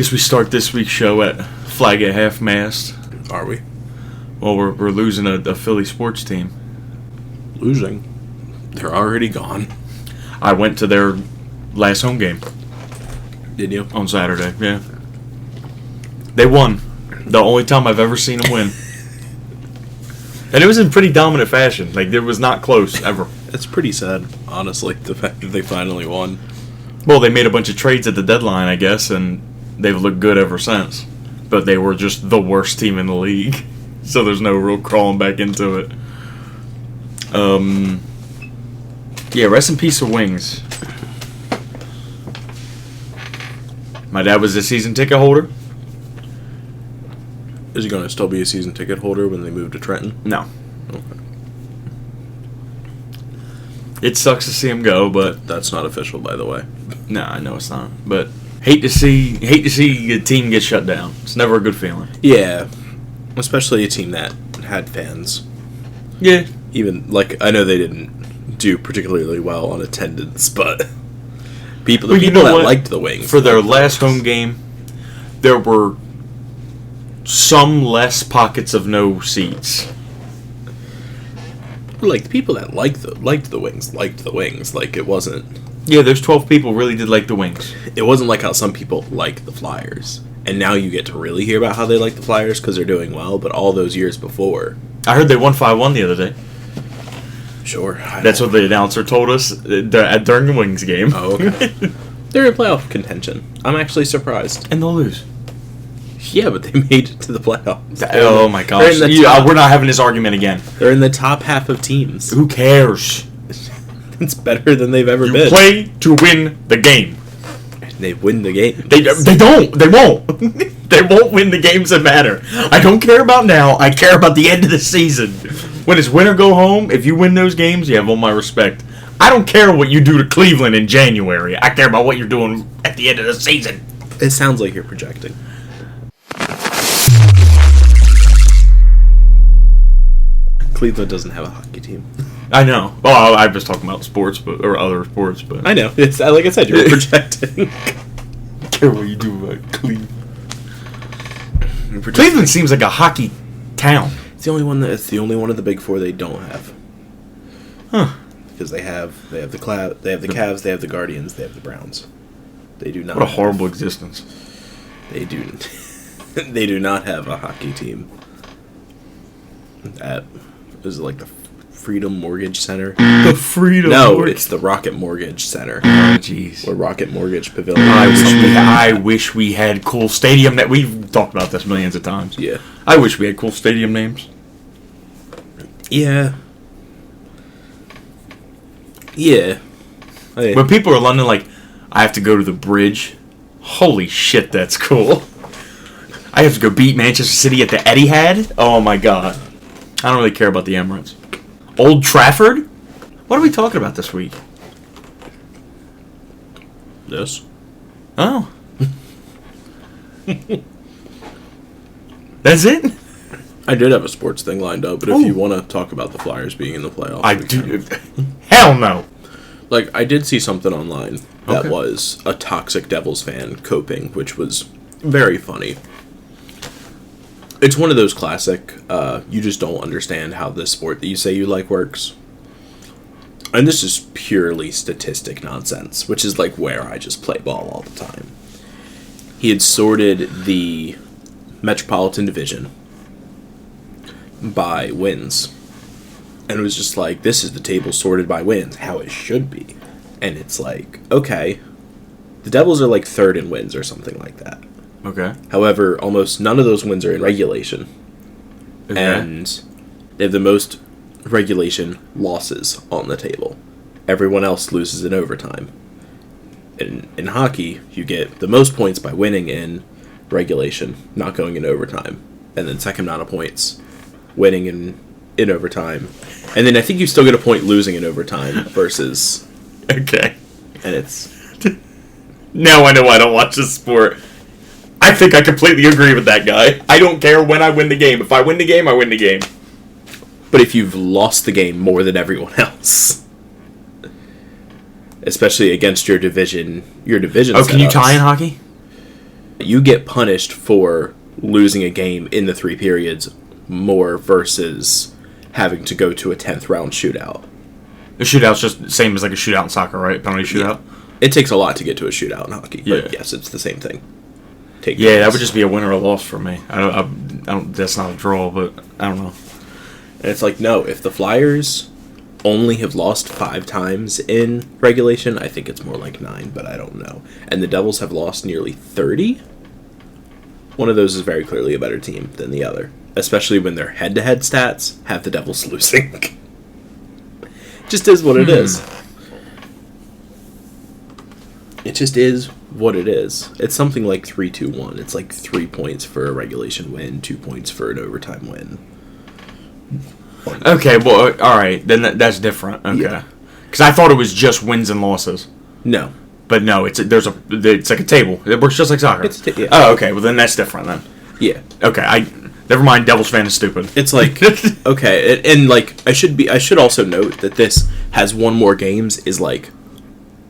Guess we start this week's show at flag at half-mast. Are we? Well, we're losing a Philly sports team. Losing? They're already gone. I went to their last home game. Did you? On Saturday, yeah. They won. The only time I've ever seen them win. And it was in pretty dominant fashion. Like, it was not close, ever. It's pretty sad, honestly, the fact that they finally won. Well, they made a bunch of trades at the deadline, I guess, and they've looked good ever since. But they were just the worst team in the league. So there's no real crawling back into it. Yeah, rest in peace of Wings. My dad was a season ticket holder. Is he going to still be a season ticket holder when they move to Trenton? No. Okay. It sucks to see him go, but That's not official, by the way. no, I know it's not. But hate to see a team get shut down. It's never a good feeling. Yeah, especially a team that had fans. Yeah. Even, like, I know they didn't do particularly well on attendance, but the people that liked the Wings. For their last home game, there were some less pockets of no seats. Like, the people that liked the Wings liked the Wings. Like, it wasn't... Yeah, those 12 people really did like the Wings. It wasn't like how some people like the Flyers. And now you get to really hear about how they like the Flyers because they're doing well, but all those years before... I heard they won 5-1 the other day. Sure. That's what the announcer told us during the Wings game. Oh, okay. They're in playoff contention. I'm actually surprised. And they'll lose. Yeah, but they made it to the playoffs. Oh my gosh. We're not having this argument again. They're in the top half of teams. Who cares? It's better than they've ever been. You play to win the game. They win the game. They don't. They won't. They won't win the games that matter. I don't care about now. I care about the end of the season. When it's win or go home, if you win those games, you have all my respect. I don't care what you do to Cleveland in January. I care about what you're doing at the end of the season. It sounds like you're projecting. Cleveland doesn't have a hockey team. I know. Well, I was talking about sports, or other sports, but I know. It's like I said, you're projecting. I care what you do about Cleveland. Cleveland seems like a hockey town. It's the only one of the big four they don't have. Huh? Because they have the Cavs, they have the Guardians, they have the Browns. They do not. What a horrible existence. They do. They do not have a hockey team. That is like the Freedom Mortgage Center. The Freedom. No, it's the Rocket Mortgage Center. Oh, jeez. Or Rocket Mortgage Pavilion. I wish we had cool stadium that we've talked about this millions of times. Yeah. I wish we had cool stadium names. Yeah. Yeah. When people are in London, like, I have to go to the bridge. Holy shit, that's cool. I have to go beat Manchester City at the Etihad. Oh my god. I don't really care about the Emirates. Old Trafford? What are we talking about this week? This. Oh. That's it? I did have a sports thing lined up, but if you want to talk about the Flyers being in the playoffs... I do. Hell no. Like, I did see something online that was a toxic Devils fan coping, which was very funny. It's one of those classic, you just don't understand how this sport that you say you like works. And this is purely statistic nonsense, which is like where I just play ball all the time. He had sorted the Metropolitan Division by wins. And it was just like, this is the table sorted by wins, how it should be. And it's like, okay, the Devils are like third in wins or something like that. Okay. However, almost none of those wins are in regulation. Okay. And they have the most regulation losses on the table. Everyone else loses in overtime. In hockey, you get the most points by winning in regulation, not going in overtime. And then second amount of points, winning in overtime. And then I think you still get a point losing in overtime versus... Okay. And it's... Now I know why I don't watch this sport. I think I completely agree with that guy. I don't care when I win the game. If I win the game, I win the game. But if you've lost the game more than everyone else, especially against your division Oh, can you tie in hockey? You get punished for losing a game in the 3 periods more versus having to go to a 10th round shootout. The shootout's just the same as like a shootout in soccer, right? Penalty shootout? Yeah. It takes a lot to get to a shootout in hockey, but Yeah. yes, it's the same thing. That would just be a win or a loss for me. I don't. That's not a draw, but I don't know. And it's like, no, if the Flyers only have lost 5 times in regulation, I think it's more like 9, but I don't know. And the Devils have lost nearly 30. One of those is very clearly a better team than the other, especially when their head-to-head stats have the Devils losing. Just is what it is. It just is what it is. It's something like 3-2-1. It's like 3 points for a regulation win, 2 points for an overtime win. Okay, well, all right, then that's different. Okay, Yeah. because I thought it was just wins and losses, No. but no, it's like a table. It works just like soccer. Yeah. Oh, okay, well then that's different then. Yeah. Okay, never mind. Devils fan is stupid. It's like, okay, and like, I should also note that this has 1 more games is like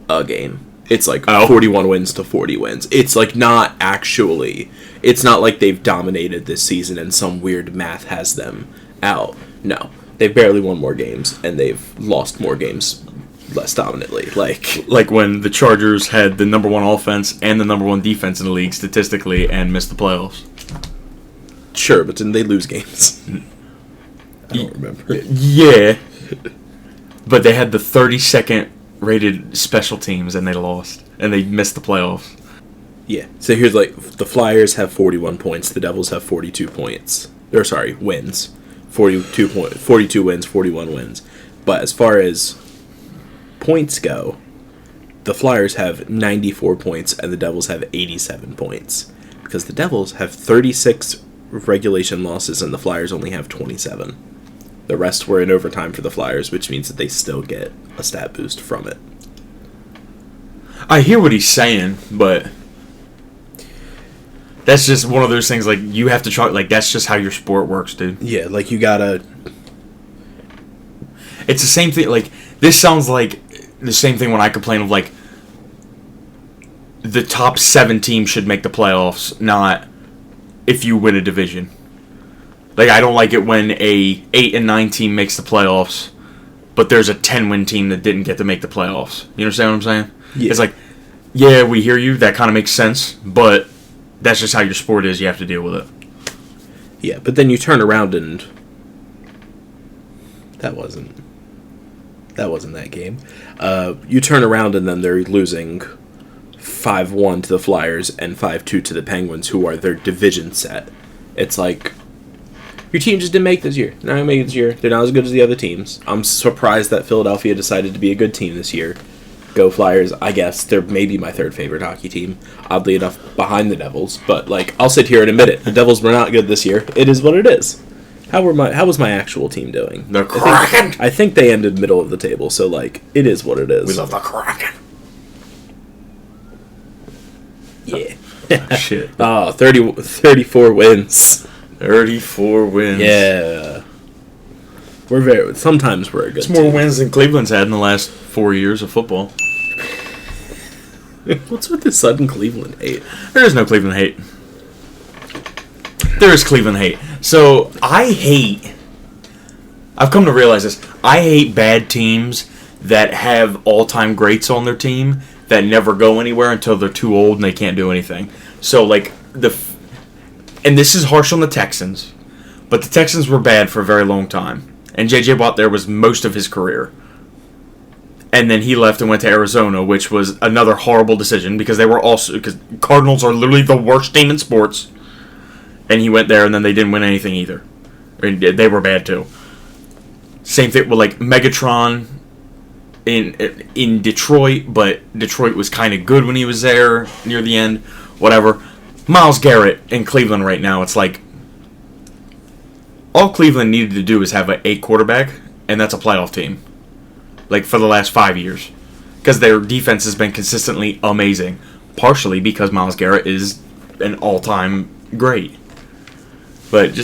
a game. It's like 41 wins to 40 wins. It's like not actually, it's not like they've dominated this season and some weird math has them out. No, they've barely won more games and they've lost more games less dominantly. Like when the Chargers had the number 1 offense and the number 1 defense in the league statistically and missed the playoffs. Sure, but didn't they lose games? I don't remember. Yeah, but they had the 32nd rated special teams and they lost and they missed the playoffs. Yeah. So here's like the Flyers have 41 points, the Devils have 42 points. Or sorry, wins. 42 wins, 41 wins. But as far as points go, the Flyers have 94 points and the Devils have 87 points. Because the Devils have 36 regulation losses and the Flyers only have 27. The rest were in overtime for the Flyers, which means that they still get a stat boost from it. I hear what he's saying, but that's just one of those things, like, you have to try, like, that's just how your sport works, dude. Yeah, like, you gotta... It's the same thing, like, this sounds like the same thing when I complain of, like, the top 7 teams should make the playoffs, not if you win a division. Like, I don't like it when a 8 and 9 team makes the playoffs, but there's a 10-win team that didn't get to make the playoffs. You understand what I'm saying? Yeah. It's like, yeah, we hear you, that kind of makes sense, but that's just how your sport is, you have to deal with it. Yeah, but then you turn around and... That wasn't that game. You turn around and then they're losing 5-1 to the Flyers and 5-2 to the Penguins, who are their division set. It's like, your team just didn't make this year. They're not going to make it this year. They're not as good as the other teams. I'm surprised that Philadelphia decided to be a good team this year. Go Flyers, I guess. They're maybe my 3rd favorite hockey team. Oddly enough, behind the Devils. But, like, I'll sit here and admit it. The Devils were not good this year. It is what it is. How was my actual team doing? The Kraken! I think they ended middle of the table, so, like, it is what it is. We love the Kraken. Yeah. Oh, shit. 34 wins. 34 wins. Yeah. Sometimes we're a good It's more wins than Cleveland's had in the last 4 years of football. What's with the sudden Cleveland hate? There is no Cleveland hate. There is Cleveland hate. So, I've come to realize this, I hate bad teams that have all-time greats on their team that never go anywhere until they're too old and they can't do anything. So, like, and this is harsh on the Texans, but the Texans were bad for a very long time. And J.J. Watt there was most of his career. And then he left and went to Arizona, which was another horrible decision because because Cardinals are literally the worst team in sports. And he went there and then they didn't win anything either. I mean, they were bad too. Same thing with like Megatron in Detroit, but Detroit was kind of good when he was there near the end. Whatever. Myles Garrett in Cleveland right now, it's like all Cleveland needed to do is have a quarterback, and that's a playoff team. Like, for the last 5 years. Because their defense has been consistently amazing. Partially because Myles Garrett is an all-time great. But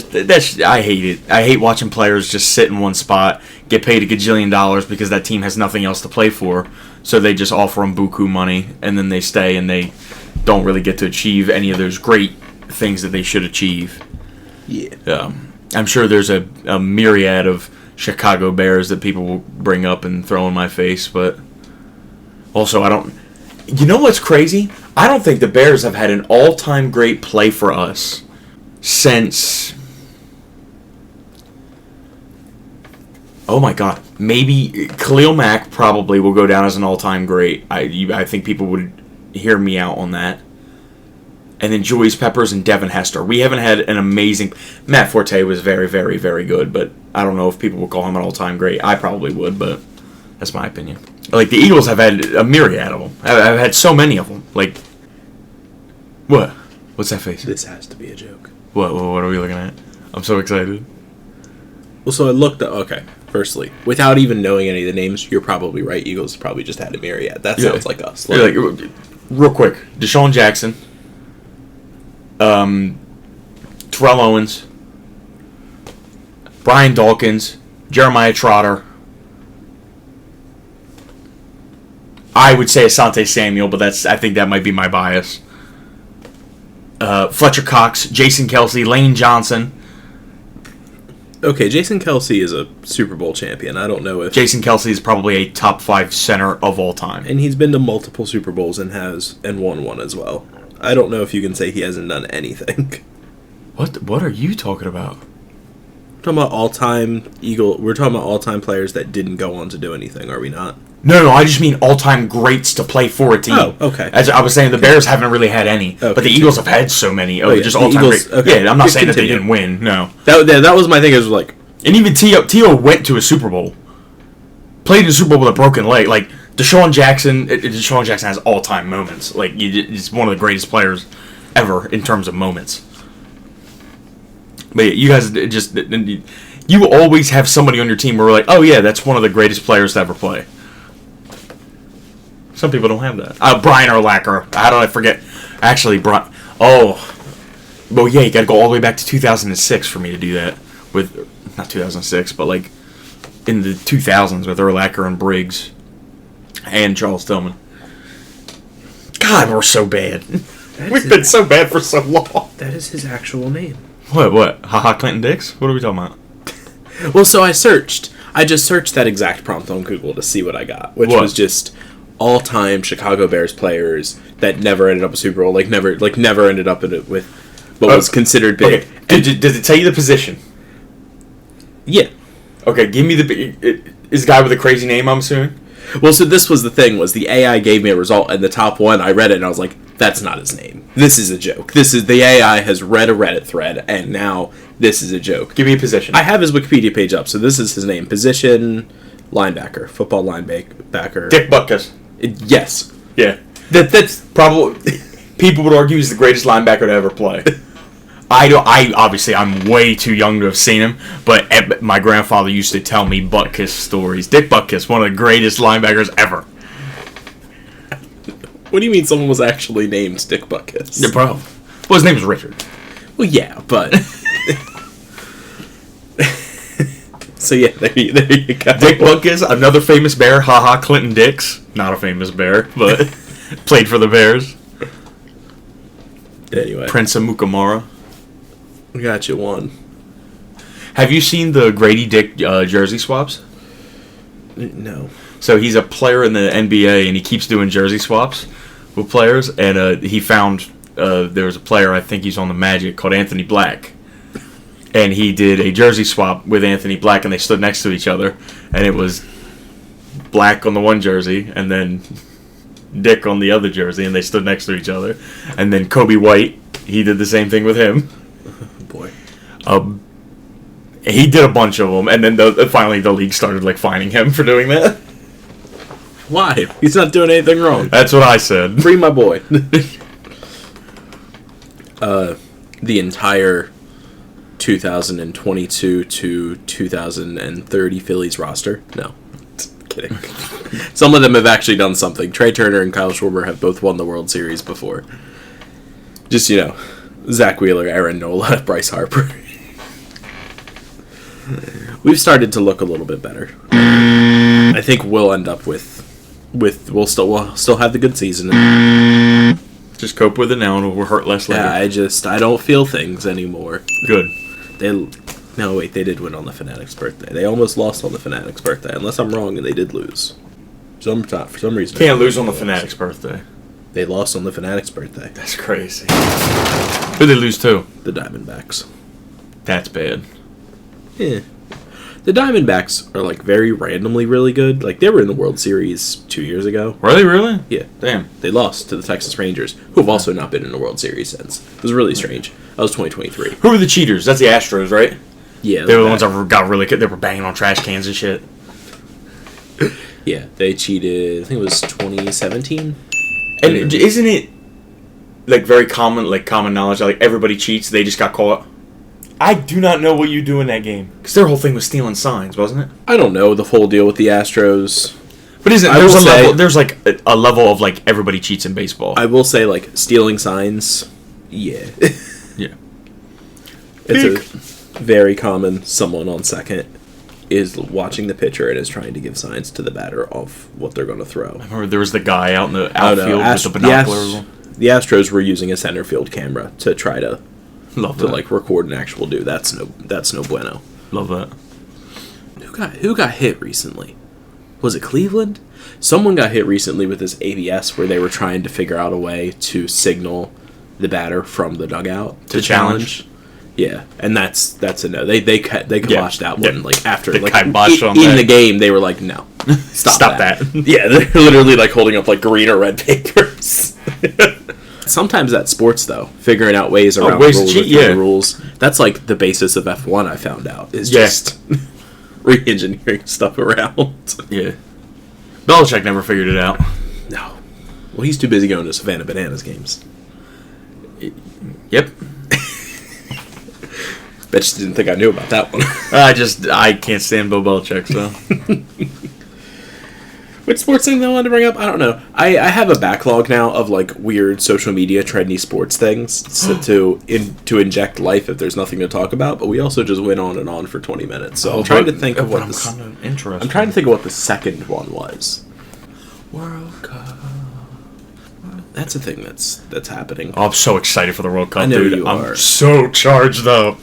I hate it. I hate watching players just sit in one spot, get paid a gajillion dollars because that team has nothing else to play for. So they just offer them buku money, and then they stay and they don't really get to achieve any of those great things that they should achieve. Yeah. I'm sure there's a myriad of Chicago Bears that people will bring up and throw in my face, but also I don't... You know what's crazy? I don't think the Bears have had an all-time great play for us since... Oh my God. Maybe Khalil Mack probably will go down as an all-time great. I think people would hear me out on that. And then Julius Peppers and Devin Hester. We haven't had an amazing... Matt Forte was very, very, very good, but I don't know if people would call him an all-time great. I probably would, but that's my opinion. Like, the Eagles have had a myriad of them. I've had so many of them. Like, what? What's that face? This has to be a joke. What are we looking at? I'm so excited. Well, so I looked at... Okay, firstly, without even knowing any of the names, you're probably right. Eagles probably just had a myriad. That sounds like us. Like, real quick. Deshaun Jackson. Terrell Owens. Brian Dawkins. Jeremiah Trotter. I would say Asante Samuel, but I think that might be my bias. Fletcher Cox, Jason Kelsey, Lane Johnson. Okay, Jason Kelsey is a Super Bowl champion. I don't know if... Jason Kelsey is probably a top 5 center of all time. And he's been to multiple Super Bowls and won one as well. I don't know if you can say he hasn't done anything. What are you talking about? We're talking about all-time Eagle... We're talking about all-time players that didn't go on to do anything, are we not? No, I just mean all-time greats to play for a team. Oh, okay. As I was saying, the Bears haven't really had any, but the Eagles have had so many. Yeah, Just all-time greats. Okay. Yeah, I'm not saying that they didn't win, no. That was my thing, is like... And even T.O. went to a Super Bowl. Played in a Super Bowl with a broken leg. Like, Deshaun Jackson has all-time moments. Like, he's one of the greatest players ever in terms of moments. But yeah, you guys just... You always have somebody on your team where we're like, oh yeah, that's one of the greatest players to ever play. Some people don't have that. Brian Urlacher. How did I forget? Actually, Brian... Oh. Well, yeah, you got to go all the way back to 2006 for me to do that. With... Not 2006, but like in the 2000s with Urlacher and Briggs and Charles Tillman. God, we're so bad. We've been so bad for so long. That is his actual name. What? Haha Clinton Dix? What are we talking about? Well, so I just searched that exact prompt on Google to see what I got, which was just all-time Chicago Bears players that never ended up a Super Bowl, never ended up in it with what was considered big. Okay. Does it tell you the position? Yeah. Okay, give me is the guy with a crazy name, I'm assuming? Well, so this was the thing, was the AI gave me a result, and the top one, I read it, and I was like, that's not his name. This is a joke. The AI has read a Reddit thread, and now this is a joke. Give me a position. I have his Wikipedia page up, so this is his name. Position, linebacker, football linebacker. Dick Butkus. Yes. Yeah. That's probably... People would argue he's the greatest linebacker to ever play. I'm way too young to have seen him, but my grandfather used to tell me Butkus stories. Dick Butkus, one of the greatest linebackers ever. What do you mean someone was actually named Dick Butkus? Yeah, bro. Well, his name was Richard. Well, yeah, but... So, yeah, there you go. Dick Butkus, another famous Bear. Haha, Clinton Dix. Not a famous Bear, but played for the Bears. Anyway. Prince of Mukamara. Got you one. Have you seen the Grady Dick jersey swaps? No. So he's a player in the NBA, and he keeps doing jersey swaps with players. And he found there was a player, I think he's on the Magic, called Anthony Black. And he did a jersey swap with Anthony Black, and they stood next to each other. And it was Black on the one jersey, and then Dick on the other jersey, and they stood next to each other. And then Kobe White, he did the same thing with him. Boy. He did a bunch of them, and then finally the league started fining him for doing that. Why? He's not doing anything wrong. That's what I said. Free my boy. The entire 2022 to 2030 Phillies roster. No, kidding. Some of them have actually done something. Trey Turner and Kyle Schwarber have both won the World Series before. Just, Zach Wheeler, Aaron Nola, Bryce Harper. We've started to look a little bit better. I think we'll end up with we'll still have the good season. Just cope with it now, and we'll hurt less later. Yeah, I don't feel things anymore. Good. No, wait, they did win on the Fanatic's birthday. They almost lost on the Fanatic's birthday, unless I'm wrong, and they did lose. For some reason. Can't lose on the Fanatic's birthday. They lost on the Fanatic's birthday. That's crazy. Who'd they lose to? The Diamondbacks. That's bad. Yeah. The Diamondbacks are, like, very randomly really good. Like, they were in the World Series 2 years ago. Were they really? Yeah. Damn. They lost to the Texas Rangers, who have also not been in the World Series since. It was really strange. That was 2023. Who were the cheaters? That's the Astros, right? Yeah. They were the ones that got really good. They were banging on trash cans and shit. Yeah, they cheated. I think it was 2017. And isn't it, like, very common knowledge that, like, everybody cheats, they just got caught? I do not know what you do in that game. Because their whole thing was stealing signs, wasn't it? I don't know the full deal with the Astros. But there's like a level of, like, everybody cheats in baseball. I will say, like, stealing signs, yeah. Yeah. It's a very common someone on second is watching the pitcher and is trying to give signs to the batter of what they're going to throw. I remember there was the guy out in the outfield with the binoculars. The Astros were using a center field camera to try to Love that. like record an actual dude. That's no bueno. Love that. Who got hit recently? Was it Cleveland? Someone got hit recently with this ABS where they were trying to figure out a way to signal the batter from the dugout to challenge. Yeah, and that's a no. They kiboshed that one like after they like kiboshed on in that. the game. They were like, no, stop that. Yeah, they're literally like holding up like green or red papers. Sometimes that's sports though, figuring out ways around ways rules to cheat, yeah. rules. That's like the basis of F1. I found out is just re-engineering stuff around. Yeah, Belichick never figured it out. No, well, he's too busy going to Savannah Bananas games. Yep. Bet you didn't think I knew about that one. I can't stand Bill Belichick, so. Which sports thing I wanted to bring up? I don't know. I have a backlog now of like weird social media trendy sports things to inject life if there's nothing to talk about. But we also just went on and on for 20 minutes. So I'm trying to think of what I'm trying to think of what the second one was. World Cup. That's a thing that's happening. Oh, I'm so excited for the World Cup, I know dude. you are. I'm so charged up.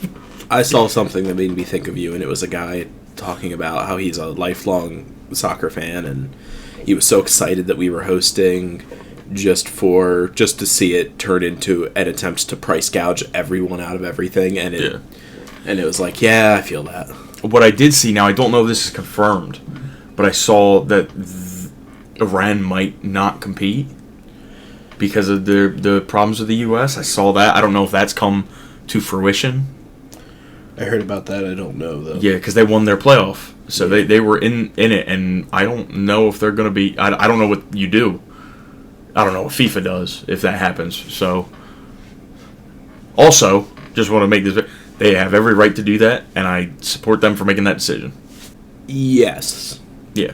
I saw something that made me think of you, and it was a guy talking about how he's a lifelong soccer fan, and he was so excited that we were hosting just to see it turn into an attempt to price gouge everyone out of everything, and it was like, yeah, I feel that. What I did see, now I don't know if this is confirmed, but I saw that Iran might not compete because of the problems with the U.S. I saw that. I don't know if that's come to fruition. I heard about that. I don't know, though. Yeah, because they won their playoff. So they were in it, and I don't know if they're going to be... I don't know what you do. I don't know what FIFA does if that happens. So, also, just want to make this... They have every right to do that, and I support them for making that decision. Yes. Yeah.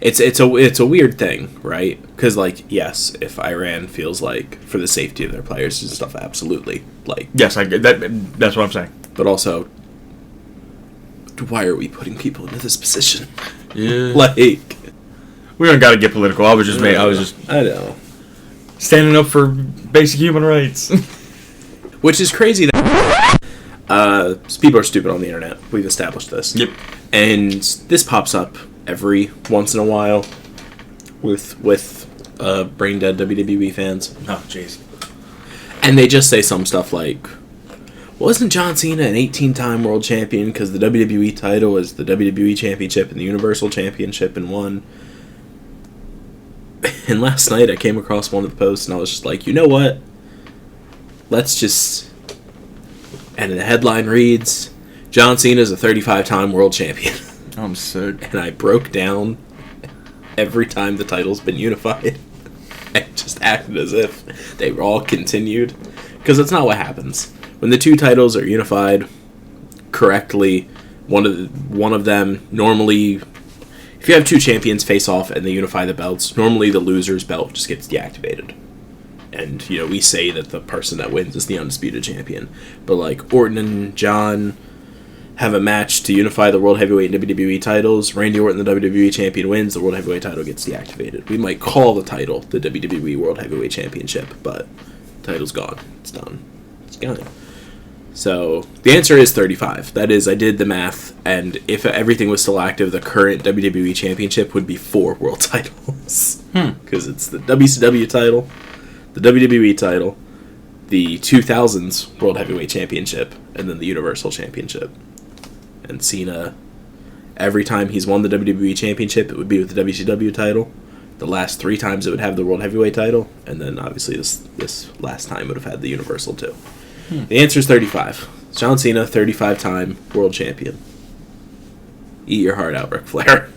It's a weird thing, right? Because, like, yes, if Iran feels like for the safety of their players and stuff, absolutely. Like, yes, that's what I'm saying. But also, why are we putting people into this position? Yeah. Like, we don't got to get political. I know. Standing up for basic human rights. Which is crazy that people are stupid on the internet. We've established this. Yep. And this pops up every once in a while with brain dead WWE fans. Oh, jeez. And they just say some stuff like, wasn't John Cena an 18-time world champion because the WWE title is the WWE Championship and the Universal Championship in one? And last night I came across one of the posts and I was just like, you know what? Let's just... And the headline reads, John Cena is a 35-time world champion. I'm sick. And I broke down every time the title's been unified. And just acted as if they were all continued. Because that's not what happens. When the two titles are unified correctly, one of them normally, if you have two champions face off and they unify the belts, normally the loser's belt just gets deactivated. And, we say that the person that wins is the undisputed champion. But, like, Orton and John, have a match to unify the World Heavyweight and WWE titles. Randy Orton, the WWE Champion, wins. The World Heavyweight title gets deactivated. We might call the title the WWE World Heavyweight Championship, but the title's gone. It's done. It's gone. So, the answer is 35. That is, I did the math, and if everything was still active, the current WWE Championship would be 4 world titles. Because it's the WCW title, the WWE title, the 2000s World Heavyweight Championship, and then the Universal Championship. And Cena, every time he's won the WWE Championship, it would be with the WCW title. The last 3 times it would have the World Heavyweight title, and then obviously this last time would have had the Universal too. The answer is 35. John Cena, 35-time world champion. Eat your heart out, Ric Flair.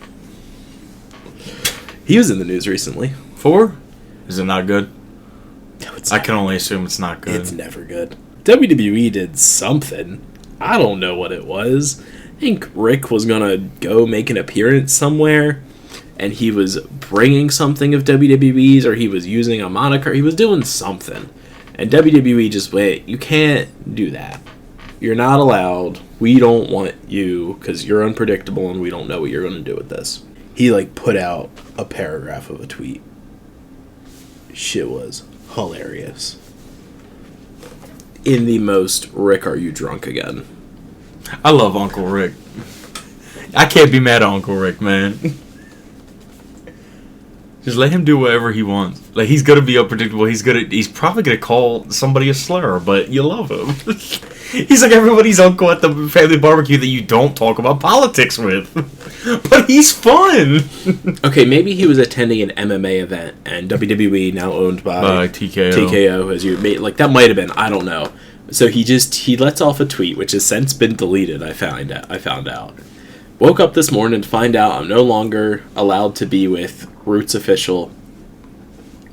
He was in the news recently. 4? Is it not good? No, it's I can only assume it's not good. It's never good. WWE did something. I don't know what it was. I think Rick was going to go make an appearance somewhere, and he was bringing something of WWE's, or he was using a moniker. He was doing something. And WWE just went, you can't do that. You're not allowed. We don't want you, because you're unpredictable, and we don't know what you're going to do with this. He, put out a paragraph of a tweet. Shit was hilarious. In the most, Rick, are you drunk again? I love Uncle Rick. I can't be mad at Uncle Rick, man. Just let him do whatever he wants. He's gonna be unpredictable. He's probably gonna call somebody a slur, but you love him. He's like everybody's uncle at the family barbecue that you don't talk about politics with. But he's fun. Okay, maybe he was attending an MMA event, and WWE, now owned by TKO, as you made, that might have been. I don't know. So he lets off a tweet, which has since been deleted. I found out. Woke up this morning to find out I'm no longer allowed to be with Roots official.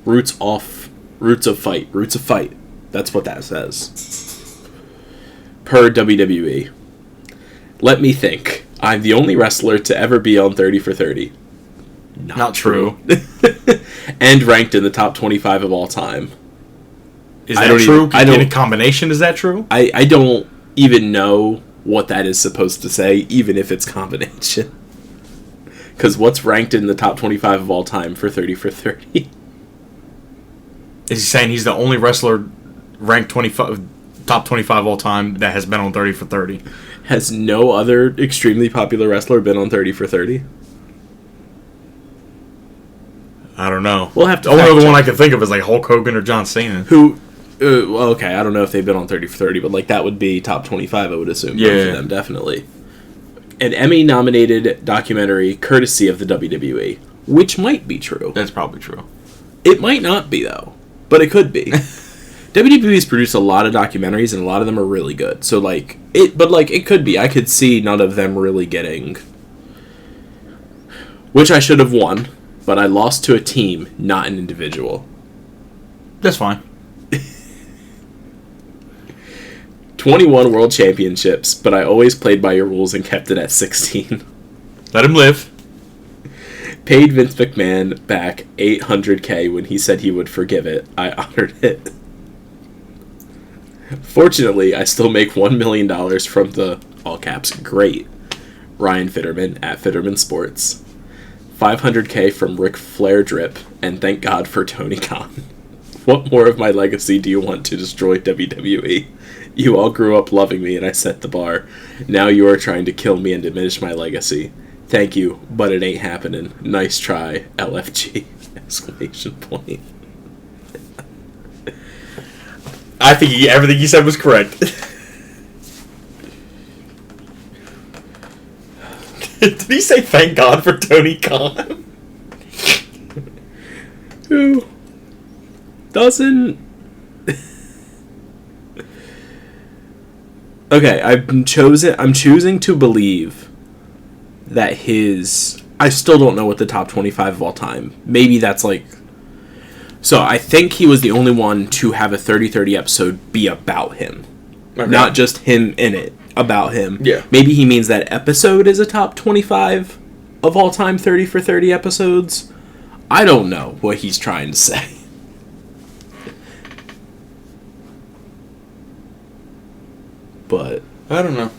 Roots of Fight. That's what that says. Per WWE. Let me think. I'm the only wrestler to ever be on 30 for 30. Not true. And ranked in the top 25 of all time. Is that true? In a combination, is that true? I don't even know what that is supposed to say, even if it's combination. Because what's ranked in the top 25 of all time for 30 for 30? Is he saying he's the only wrestler ranked top 25 all time that has been on 30 for 30? Has no other extremely popular wrestler been on 30 for 30? I don't know. We'll have to. The only other one I can think of is Hulk Hogan or John Cena. Who? Well, okay, I don't know if they've been on 30 for 30, but that would be top 25, I would assume. Yeah. Both of them, definitely. An Emmy-nominated documentary courtesy of the WWE, which might be true. That's probably true. It might not be, though, but it could be. WWE's produced a lot of documentaries, and a lot of them are really good. So, it could be. I could see none of them really getting... Which I should have won, but I lost to a team, not an individual. That's fine. 21 world championships, but I always played by your rules and kept it at 16. Let him live. Paid Vince McMahon back $800K when he said he would forgive it. I honored it. Fortunately, I still make $1 million from the, all caps, great Ryan Fitterman at Fitterman Sports. $500K from Ric Flair drip, and thank God for Tony Khan. What more of my legacy do you want to destroy WWE? You all grew up loving me and I set the bar. Now you are trying to kill me and diminish my legacy. Thank you, but it ain't happening. Nice try, LFG! Exclamation point. I think everything he said was correct. Did he say thank God for Tony Khan? Who doesn't... Okay, I'm choosing to believe that I still don't know what the top 25 of all time. Maybe that's So I think he was the only one to have a 30-30 episode be about him. Okay. Not just him in it, about him. Yeah. Maybe he means that episode is a top 25 of all time 30 for 30 episodes. I don't know what he's trying to say. But I don't know.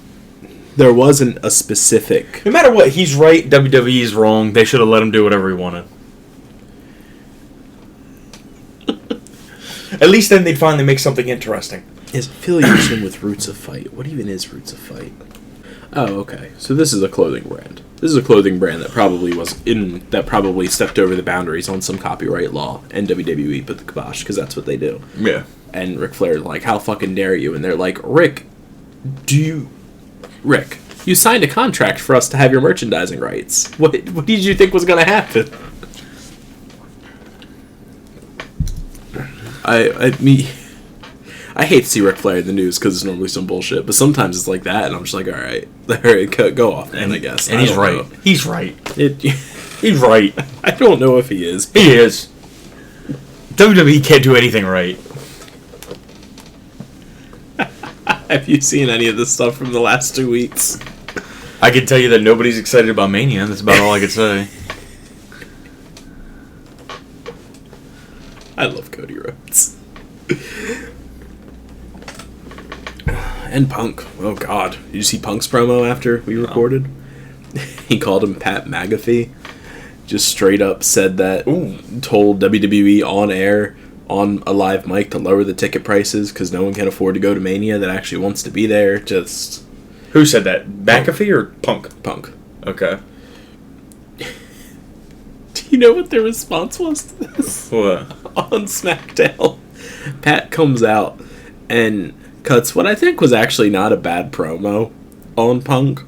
there wasn't a specific. No matter what, he's right. WWE's wrong. They should have let him do whatever he wanted. At least then they'd finally make something interesting. His affiliation with Roots of Fight. What even is Roots of Fight? Oh, okay. So this is a clothing brand. This is a clothing brand that probably stepped over the boundaries on some copyright law, and WWE put the kibosh because that's what they do. Yeah. And Ric Flair's like, "How fucking dare you?" And they're like, Rick, you signed a contract for us to have your merchandising rights. What did you think was going to happen? I hate to see Ric Flair in the news because it's normally some bullshit, but sometimes it's like that, and I'm just like, all right, go off, man, I guess. And he's right. Know. He's right. He's right. I don't know if he is. He is. WWE can't do anything right. Have you seen any of this stuff from the last 2 weeks? I can tell you that nobody's excited about Mania. That's about all I can say. I love Cody Rhodes. And Punk. Oh, God. Did you see Punk's promo after we recorded? He called him Pat McAfee. Just straight up said that. Ooh. Told WWE on air, on a live mic, to lower the ticket prices because no one can afford to go to Mania that actually wants to be there. Just. Who said that? McAfee or Punk? Punk. Okay. Do you know what their response was to this? What? On SmackDown, Pat comes out and cuts what I think was actually not a bad promo on Punk,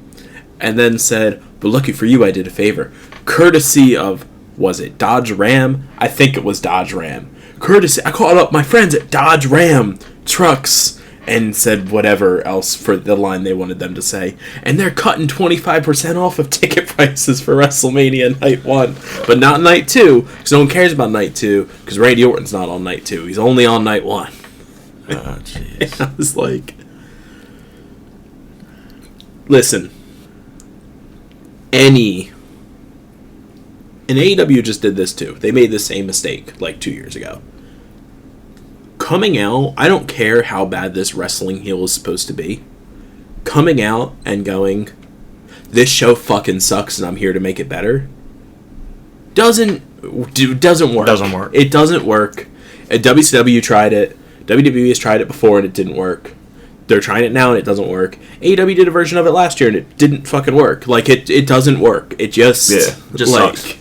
and then said, "But lucky for you, I did a favor. Courtesy of, was it Dodge Ram? I think it was Dodge Ram. Courtesy, I called up my friends at Dodge Ram Trucks," and said whatever else for the line they wanted them to say. And they're cutting 25% off of ticket prices for WrestleMania Night 1. But not Night 2, because no one cares about Night 2, because Randy Orton's not on Night 2. He's only on Night 1. Oh, jeez. I was like... Listen. And AEW just did this too. They made the same mistake like 2 years ago. Coming out, I don't care how bad this wrestling heel is supposed to be. Coming out and going, "This show fucking sucks and I'm here to make it better," doesn't work. Doesn't work. It doesn't work. WCW tried it. WWE has tried it before and it didn't work. They're trying it now and it doesn't work. AEW did a version of it last year and it didn't fucking work. Like, it doesn't work. It just... Yeah, just like, sucks.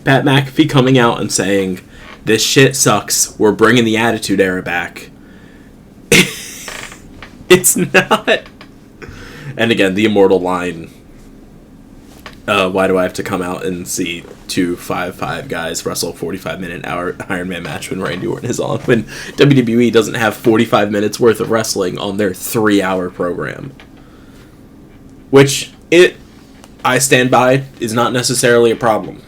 Pat McAfee coming out and saying, "This shit sucks. We're bringing the Attitude Era back." It's not. And again, the immortal line, why do I have to come out and see 2 5'5" guys wrestle a 45-minute Iron Man match when Randy Orton is on, when WWE doesn't have 45 minutes worth of wrestling on their 3-hour program? Which, I stand by, is not necessarily a problem.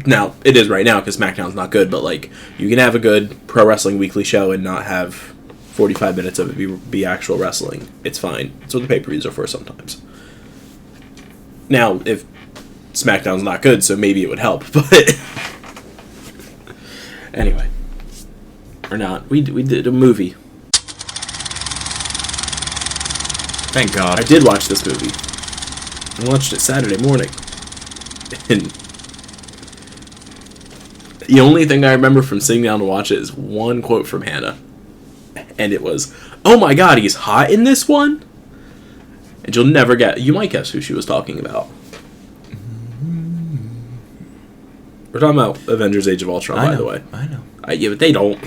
Now, it is right now because SmackDown's not good, but like, you can have a good Pro Wrestling Weekly show and not have 45 minutes of it be actual wrestling. It's fine. That's what the pay-per-views are for sometimes. Now, if SmackDown's not good, so maybe it would help, but... Anyway. Or not. We did a movie. Thank God. I did watch this movie. I watched it Saturday morning. And... the only thing I remember from sitting down to watch it is one quote from Hannah. And it was, "Oh my God, he's hot in this one?" And you might guess who she was talking about. We're talking about Avengers Age of Ultron, by the way. I know. Yeah, but they don't.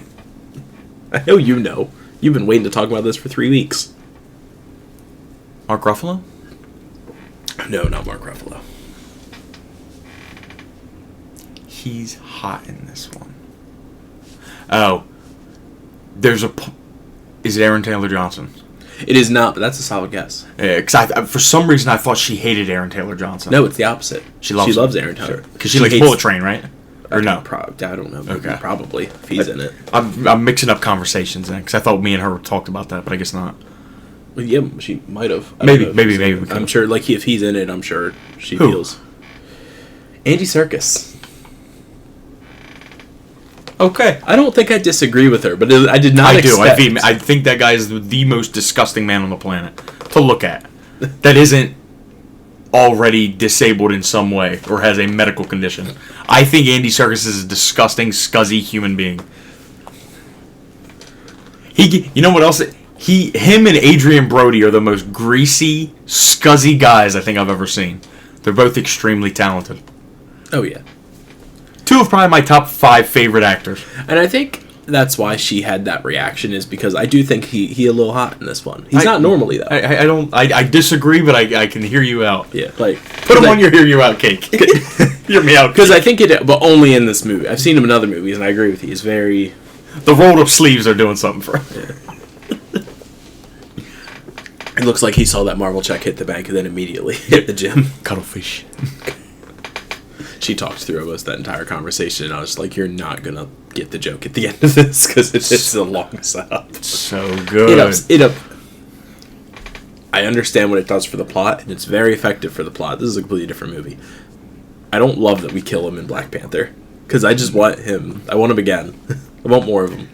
I know you know. You've been waiting to talk about this for 3 weeks. Mark Ruffalo? No, not Mark Ruffalo. He's hot in this one. Oh. Is it Aaron Taylor Johnson? It is not, but that's a solid guess. Yeah, because for some reason I thought she hated Aaron Taylor Johnson. No, it's the opposite. She loves Aaron Taylor. Because she likes Bullet Train, right? Or no? I don't know. Okay. Probably, if he's in it. I'm mixing up conversations then, because I thought me and her talked about that, but I guess not. Well, yeah, she might have. Maybe. I'm sure, like, if he's in it, I'm sure she Who? feels. Andy Serkis. Okay. I don't think I disagree with her, but I did not I expect... do. I think that guy is the most disgusting man on the planet to look at. that isn't already disabled in some way or has a medical condition. I think Andy Serkis is a disgusting, scuzzy human being. You know what else? Him and Adrian Brody are the most greasy, scuzzy guys I think I've ever seen. They're both extremely talented. Oh, yeah. Two of probably my top 5 favorite actors. And I think that's why she had that reaction, is because I do think he a little hot in this one. He's not normally, though. I disagree, but I can hear you out. Yeah, like... Put him on your hear you out cake. Hear me out. Because I think but only in this movie. I've seen him in other movies, and I agree with you. He's very... The rolled up sleeves are doing something for him. Yeah. It looks like he saw that Marvel check hit the bank and then immediately hit the gym. Cuttlefish. She talked through us that entire conversation, and I was like, you're not going to get the joke at the end of this, because it's a long setup. So good. I understand what it does for the plot, and it's very effective for the plot. This is a completely different movie. I don't love that we kill him in Black Panther, because I just want him. I want him again. I want more of him.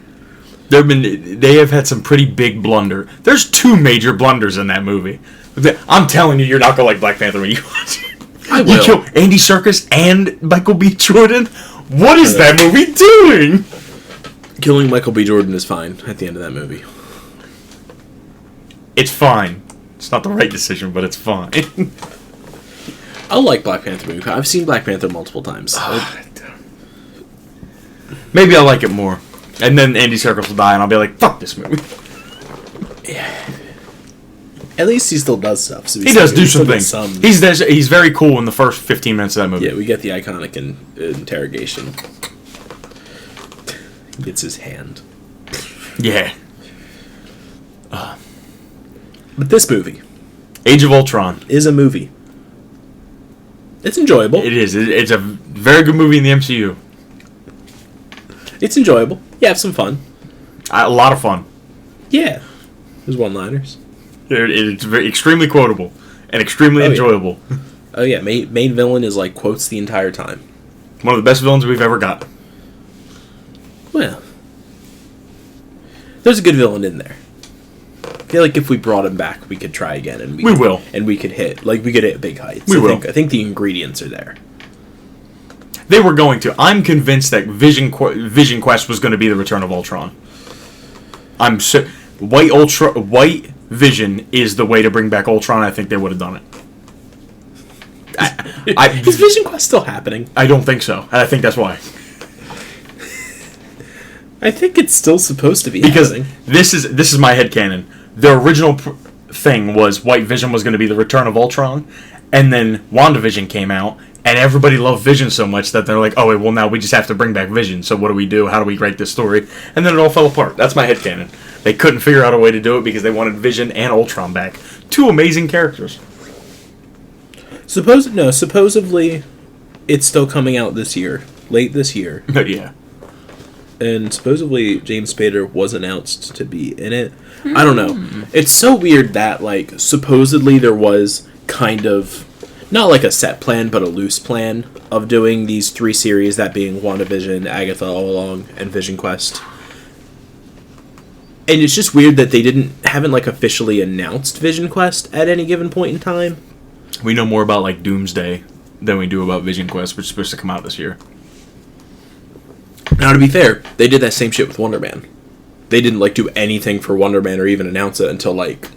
They have had some pretty big blunder. There's 2 major blunders in that movie. I'm telling you, you're not gonna like Black Panther when you watch it. I will. You kill Andy Serkis and Michael B. Jordan. What is that movie doing? Killing Michael B. Jordan is fine at the end of that movie. It's fine. It's not the right decision, but it's fine. I like Black Panther movie. I've seen Black Panther multiple times. Maybe I like it more. And then Andy Serkis will die, and I'll be like, fuck this movie. Yeah. At least he still does stuff. So he does do some things. He's very cool in the first 15 minutes of that movie. Yeah, we get the iconic interrogation. He gets his hand. Yeah. But this movie, Age of Ultron, is a movie. It's enjoyable. It is. It's a very good movie in the MCU. It's enjoyable. You have some fun. A lot of fun. Yeah. There's one-liners. It's extremely quotable and extremely enjoyable. Yeah. Oh yeah, main villain is like quotes the entire time. One of the best villains we've ever got. Well, there's a good villain in there. I feel like if we brought him back, we could try again, and we will, and we could hit big heights. I think the ingredients are there. They were going to. I'm convinced that Vision Quest was going to be the Return of Ultron. White Vision is the way to bring back Ultron. I think they would have done it. Is Vision Quest still happening? I don't think so. And I think that's why. I think it's still supposed to be happening. This is my headcanon. The original thing was White Vision was going to be the Return of Ultron, and then WandaVision came out, and everybody loved Vision so much that they're like, oh, well, now we just have to bring back Vision, so what do we do? How do we write this story? And then it all fell apart. That's my headcanon. They couldn't figure out a way to do it because they wanted Vision and Ultron back. 2 amazing characters. Supposedly, it's still coming out this year. Late this year. Yeah. And supposedly, James Spader was announced to be in it. I don't know. It's so weird that, like, supposedly there was kind of... not like a set plan, but a loose plan of doing these 3 series, that being WandaVision, Agatha All Along, and Vision Quest. And it's just weird that they haven't like officially announced Vision Quest at any given point in time. We know more about like Doomsday than we do about Vision Quest, which is supposed to come out this year. Now, to be fair, they did that same shit with Wonder Man. They didn't like do anything for Wonder Man or even announce it until like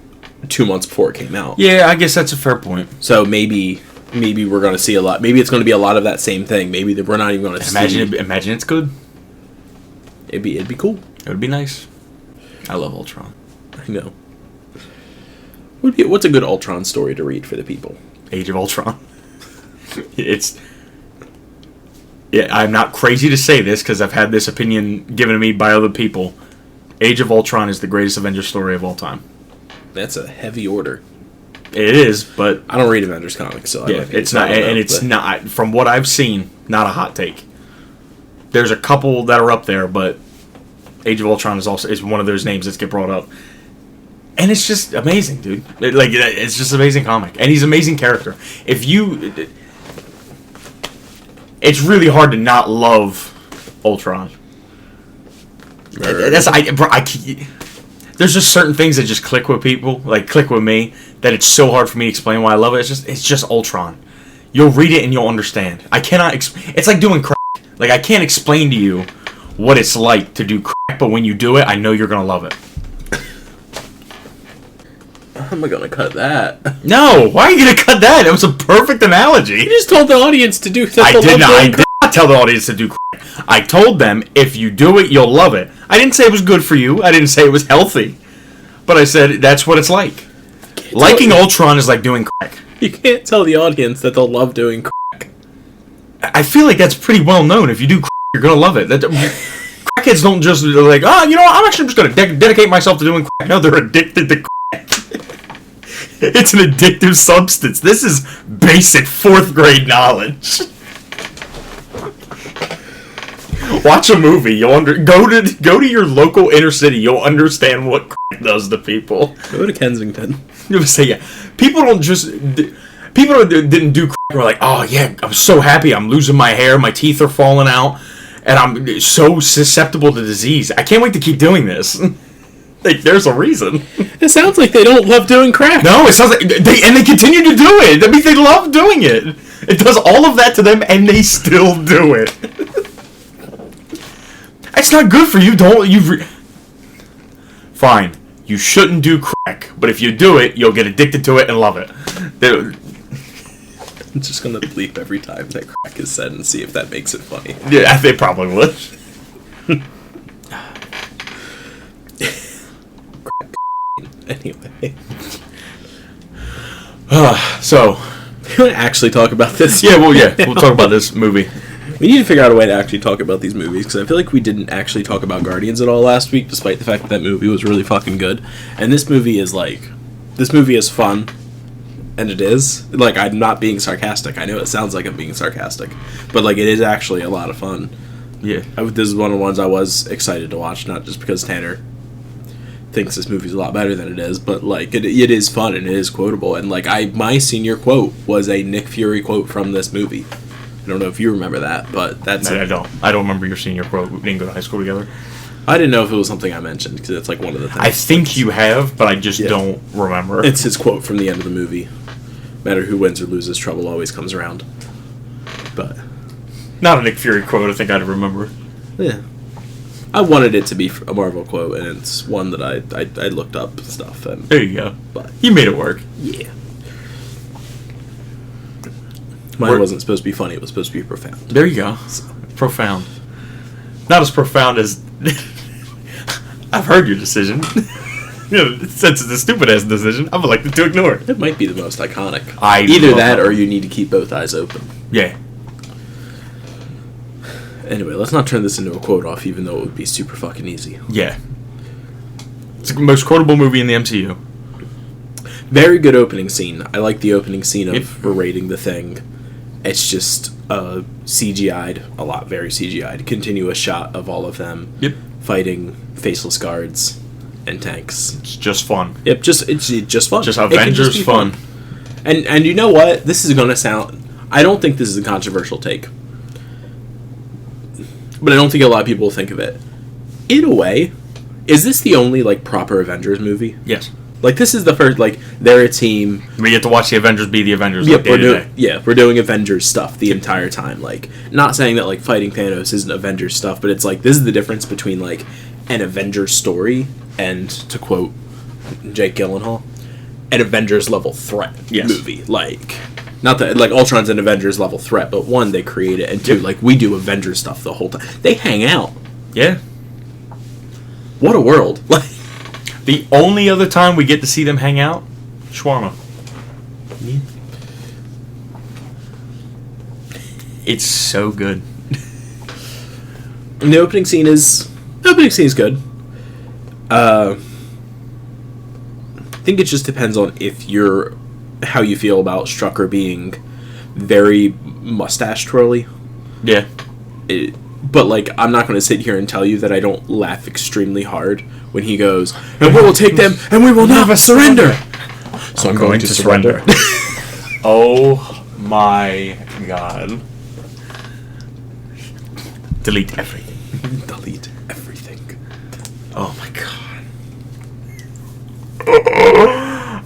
2 months before it came out. Yeah, I guess that's a fair point. So maybe we're going to see a lot. Maybe it's going to be a lot of that same thing. Maybe we're not even going to see. Imagine it's good. It'd be cool. It would be nice. I love Ultron. I know. What's a good Ultron story to read for the people? Age of Ultron. I'm not crazy to say this because I've had this opinion given to me by other people. Age of Ultron is the greatest Avengers story of all time. That's a heavy order. It is, but I don't read Avengers comics, so yeah, it's not, and it's not. From what I've seen, not a hot take. There's a couple that are up there, but Age of Ultron is one of those names that get brought up, and it's just amazing, dude. It's just an amazing comic, and he's an amazing character. It's really hard to not love Ultron. There's just certain things that just click with people, like click with me, that it's so hard for me to explain why I love it. It's just Ultron. You'll read it and you'll understand. I cannot. It's like doing crack. Like, I can't explain to you what it's like to do crack, but when you do it, I know you're gonna love it. How am I gonna cut that? No, why are you gonna cut that? It was a perfect analogy. You just told the audience to do. I did not tell the audience to do crack. I told them if you do it, you'll love it. I didn't say it was good for you. I didn't say it was healthy. But I said that's what it's like. Liking Ultron is like doing crack. You can't tell the audience that they'll love doing crack. I feel like that's pretty well known. If you do crack, you're gonna love it. Crackheads don't just like, I'm actually just gonna dedicate myself to doing crack. No, they're addicted to crack. It's an addictive substance. This is basic 4th grade knowledge. Watch a movie. Go to your local inner city. You'll understand what crack does to people. Go to Kensington. You say, yeah. People didn't do crack. We're like, oh yeah, I'm so happy. I'm losing my hair. My teeth are falling out, and I'm so susceptible to disease. I can't wait to keep doing this. Like, there's a reason. It sounds like they don't love doing crack. No, it sounds like they continue to do it. That means they love doing it. It does all of that to them, and they still do it. It's not good for you. Fine. You shouldn't do crack, but if you do it, you'll get addicted to it and love it. I'm just gonna bleep every time that crack is said and see if that makes it funny. Yeah, they probably would. Anyway. So, you want to actually talk about this? Yeah, we'll talk about this movie. We need to figure out a way to actually talk about these movies, because I feel like we didn't actually talk about Guardians at all last week, despite the fact that movie was really fucking good. And this movie is fun, and it is. Like, I'm not being sarcastic. I know it sounds like I'm being sarcastic, but, like, it is actually a lot of fun. Yeah. This is one of the ones I was excited to watch, not just because Tanner thinks this movie's a lot better than it is, but, like, it is fun and it is quotable. And, like, my senior quote was a Nick Fury quote from this movie. I don't know if you remember that, but that's... No, I don't. I don't remember your senior quote. We didn't go to high school together. I didn't know if it was something I mentioned, because it's, like, one of the things. I think you have, but I just don't remember. It's his quote from the end of the movie. No matter who wins or loses, trouble always comes around. But... Not a Nick Fury quote I think I'd remember. Yeah. I wanted it to be a Marvel quote, and it's one that I looked up stuff. And, there you go. But you made it work. Yeah. Mine wasn't supposed to be funny. It was supposed to be profound. There you go. Profound. Not as profound as... I've heard your decision. Since it's a stupid-ass decision, I'm elected to ignore it. It might be the most iconic. Either that, or you need to keep both eyes open. Yeah. Anyway, let's not turn this into a quote-off, even though it would be super fucking easy. Yeah. It's the most quotable movie in the MCU. Very good opening scene. I like the opening scene of berating the Thing. It's just CGI'd, a lot, very CGI'd. Continuous shot of all of them fighting faceless guards and tanks. It's just fun. Yep, it's just fun. Just Avengers fun. And you know what? This is going to sound... I don't think this is a controversial take. But I don't think a lot of people think of it. In a way, is this the only, like, proper Avengers movie? Yes. Like, this is the first, like, they're a team. We get to watch the Avengers be the Avengers. Yep, we're doing Avengers stuff the entire time. Like, not saying that, like, fighting Thanos isn't Avengers stuff, but it's like, this is the difference between, like, an Avengers story and, to quote Jake Gyllenhaal, an Avengers level threat movie. Like, not that, like, Ultron's an Avengers level threat, but one, they create it, and two, like, we do Avengers stuff the whole time. They hang out. Yeah. What a world. Like, the only other time we get to see them hang out, shawarma. Yeah. It's so good. And the opening scene is good. I think it just depends on how you feel about Strucker being very mustache twirly. Yeah. But, like, I'm not going to sit here and tell you that I don't laugh extremely hard when he goes, and we will take them, and we will never surrender. So I'm going to surrender. Oh my god. Delete everything. Delete everything. Oh my god.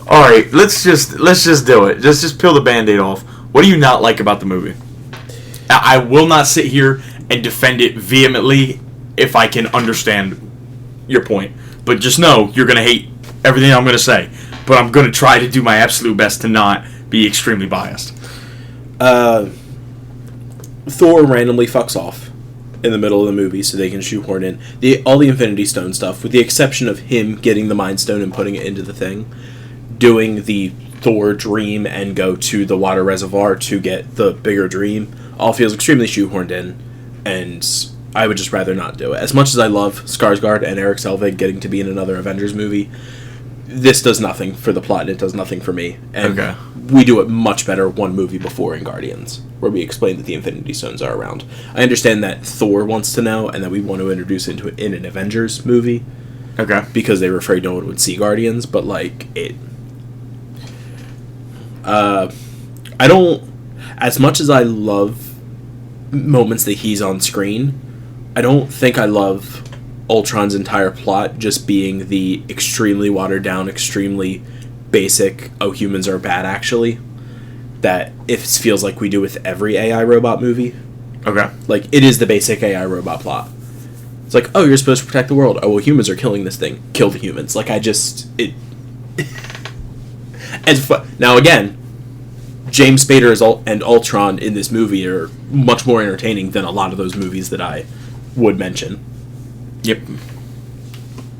Alright. right, let's just do it. Just peel the Band-Aid off. What do you not like about the movie? I will not sit here and defend it vehemently if I can understand your point. But just know you're going to hate everything I'm going to say. But I'm going to try to do my absolute best to not be extremely biased. Thor randomly fucks off in the middle of the movie so they can shoehorn in all the Infinity Stone stuff, with the exception of him getting the Mind Stone and putting it into the thing, doing the Thor dream and go to the water reservoir to get the bigger dream. All feels extremely shoehorned in, and I would just rather not do it. As much as I love Skarsgård and Eric Selvig getting to be in another Avengers movie, this does nothing for the plot, and it does nothing for me. And we do it much better one movie before in Guardians, where we explain that the Infinity Stones are around. I understand that Thor wants to know, and that we want to introduce into it in an Avengers movie. Okay. Because they were afraid no one would see Guardians, but, like, it... I don't... As much as I love moments that he's on screen, I don't think I love Ultron's entire plot just being the extremely watered down, extremely basic, oh, humans are bad, actually, that it feels like we do with every AI robot movie. Okay. Like, it is the basic AI robot plot. It's like, oh, you're supposed to protect the world. Oh, well, humans are killing this thing. Kill the humans. Like, Now, again, James Spader and Ultron in this movie are much more entertaining than a lot of those movies that I would mention. Yep.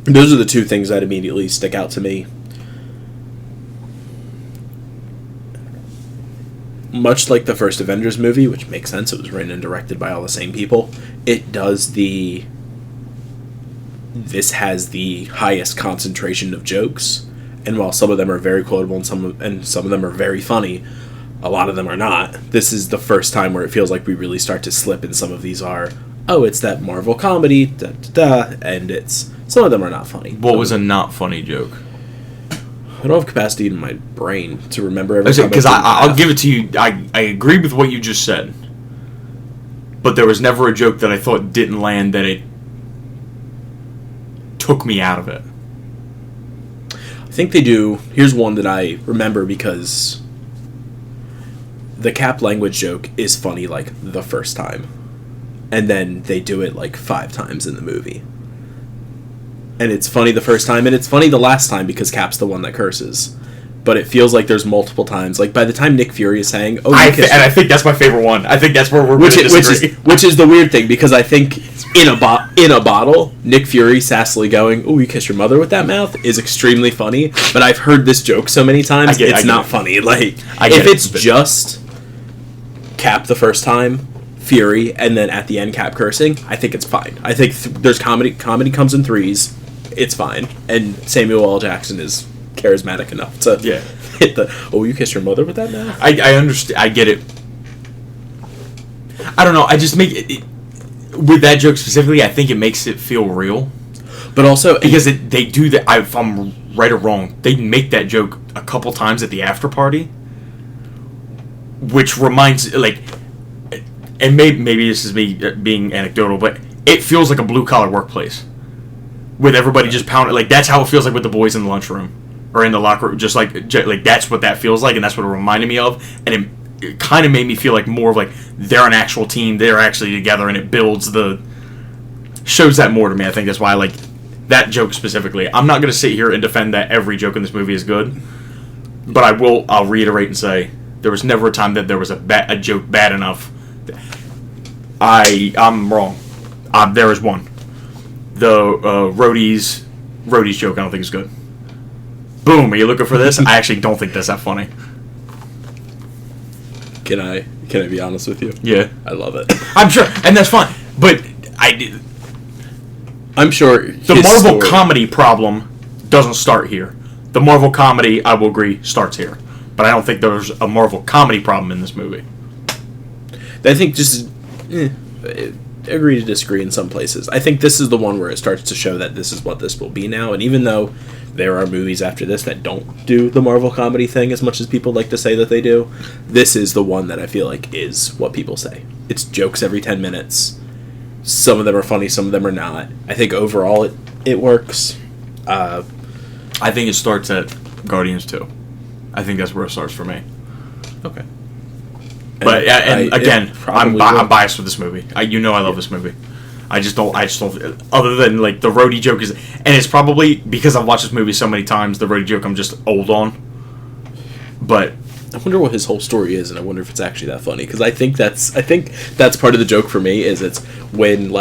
Those are the two things that immediately stick out to me. Much like the first Avengers movie, which makes sense, it was written and directed by all the same people, this has the highest concentration of jokes, and while some of them are very quotable and some of them are very funny, a lot of them are not. This is the first time where it feels like we really start to slip, and some of these are, oh, it's that Marvel comedy, and some of them are not funny. What was a not funny joke? I don't have capacity in my brain to remember everything. Because I'll give it to you. I agree with what you just said, but there was never a joke that I thought didn't land that it took me out of it. I think they do. Here's one that I remember because the Cap language joke is funny like the first time, and then they do it like 5 times in the movie. And it's funny the first time, and it's funny the last time because Cap's the one that curses. But it feels like there's multiple times. Like, by the time Nick Fury is saying, "Oh, I think that's my favorite one. I think that's where we're going to disagree. Which is the weird thing, because I think in a bottle, Nick Fury sassily going, "Oh, you kiss your mother with that mouth," is extremely funny. But I've heard this joke so many times, it's not funny. Like, if it's just Cap the first time, Fury, and then at the end Cap cursing, I think it's fine. I think there's comedy. Comedy comes in threes. It's fine. And Samuel L. Jackson is charismatic enough to hit the, "Oh, you kissed your mother with that mouth?" I understand. I get it. I don't know. I just make it with that joke specifically, I think it makes it feel real. But also, because they do that, if I'm right or wrong, they make that joke a couple times at the after party, which reminds, like, and maybe this is me being anecdotal, but it feels like a blue-collar workplace with everybody just pounding. Like, that's how it feels like with the boys in the lunchroom or in the locker room. Just like that's what that feels like, and that's what it reminded me of. And it kind of made me feel like more of like they're an actual team, they're actually together, and it shows that more to me. I think that's why I like that joke specifically. I'm not going to sit here and defend that every joke in this movie is good, but I'll reiterate and say there was never a time that there was a joke bad enough. I'm wrong. There was one. The roadies joke I don't think is good. Boom, are you looking for this? I actually don't think that's that funny. Can I be honest with you? Yeah. I love it. I'm sure, and that's fine. But I'm sure the Marvel comedy problem doesn't start here. The Marvel comedy, I will agree, starts here. But I don't think there's a Marvel comedy problem in this movie. I think just agree to disagree in some places. I think this is the one where it starts to show that this is what this will be now. And even though there are movies after this that don't do the Marvel comedy thing as much as people like to say that they do, this is the one that I feel like is what people say. It's jokes every 10 minutes. Some of them are funny, some of them are not. I think overall it works. I think it starts at Guardians 2. I think that's where it starts for me. Okay. But again, I'm will. biased with this movie. I love this movie. I just don't. Other than like the roadie joke and it's probably because I've watched this movie so many times. The roadie joke I'm just old on. But I wonder what his whole story is, and I wonder if it's actually that funny. Because I think that's part of the joke for me. Is it's when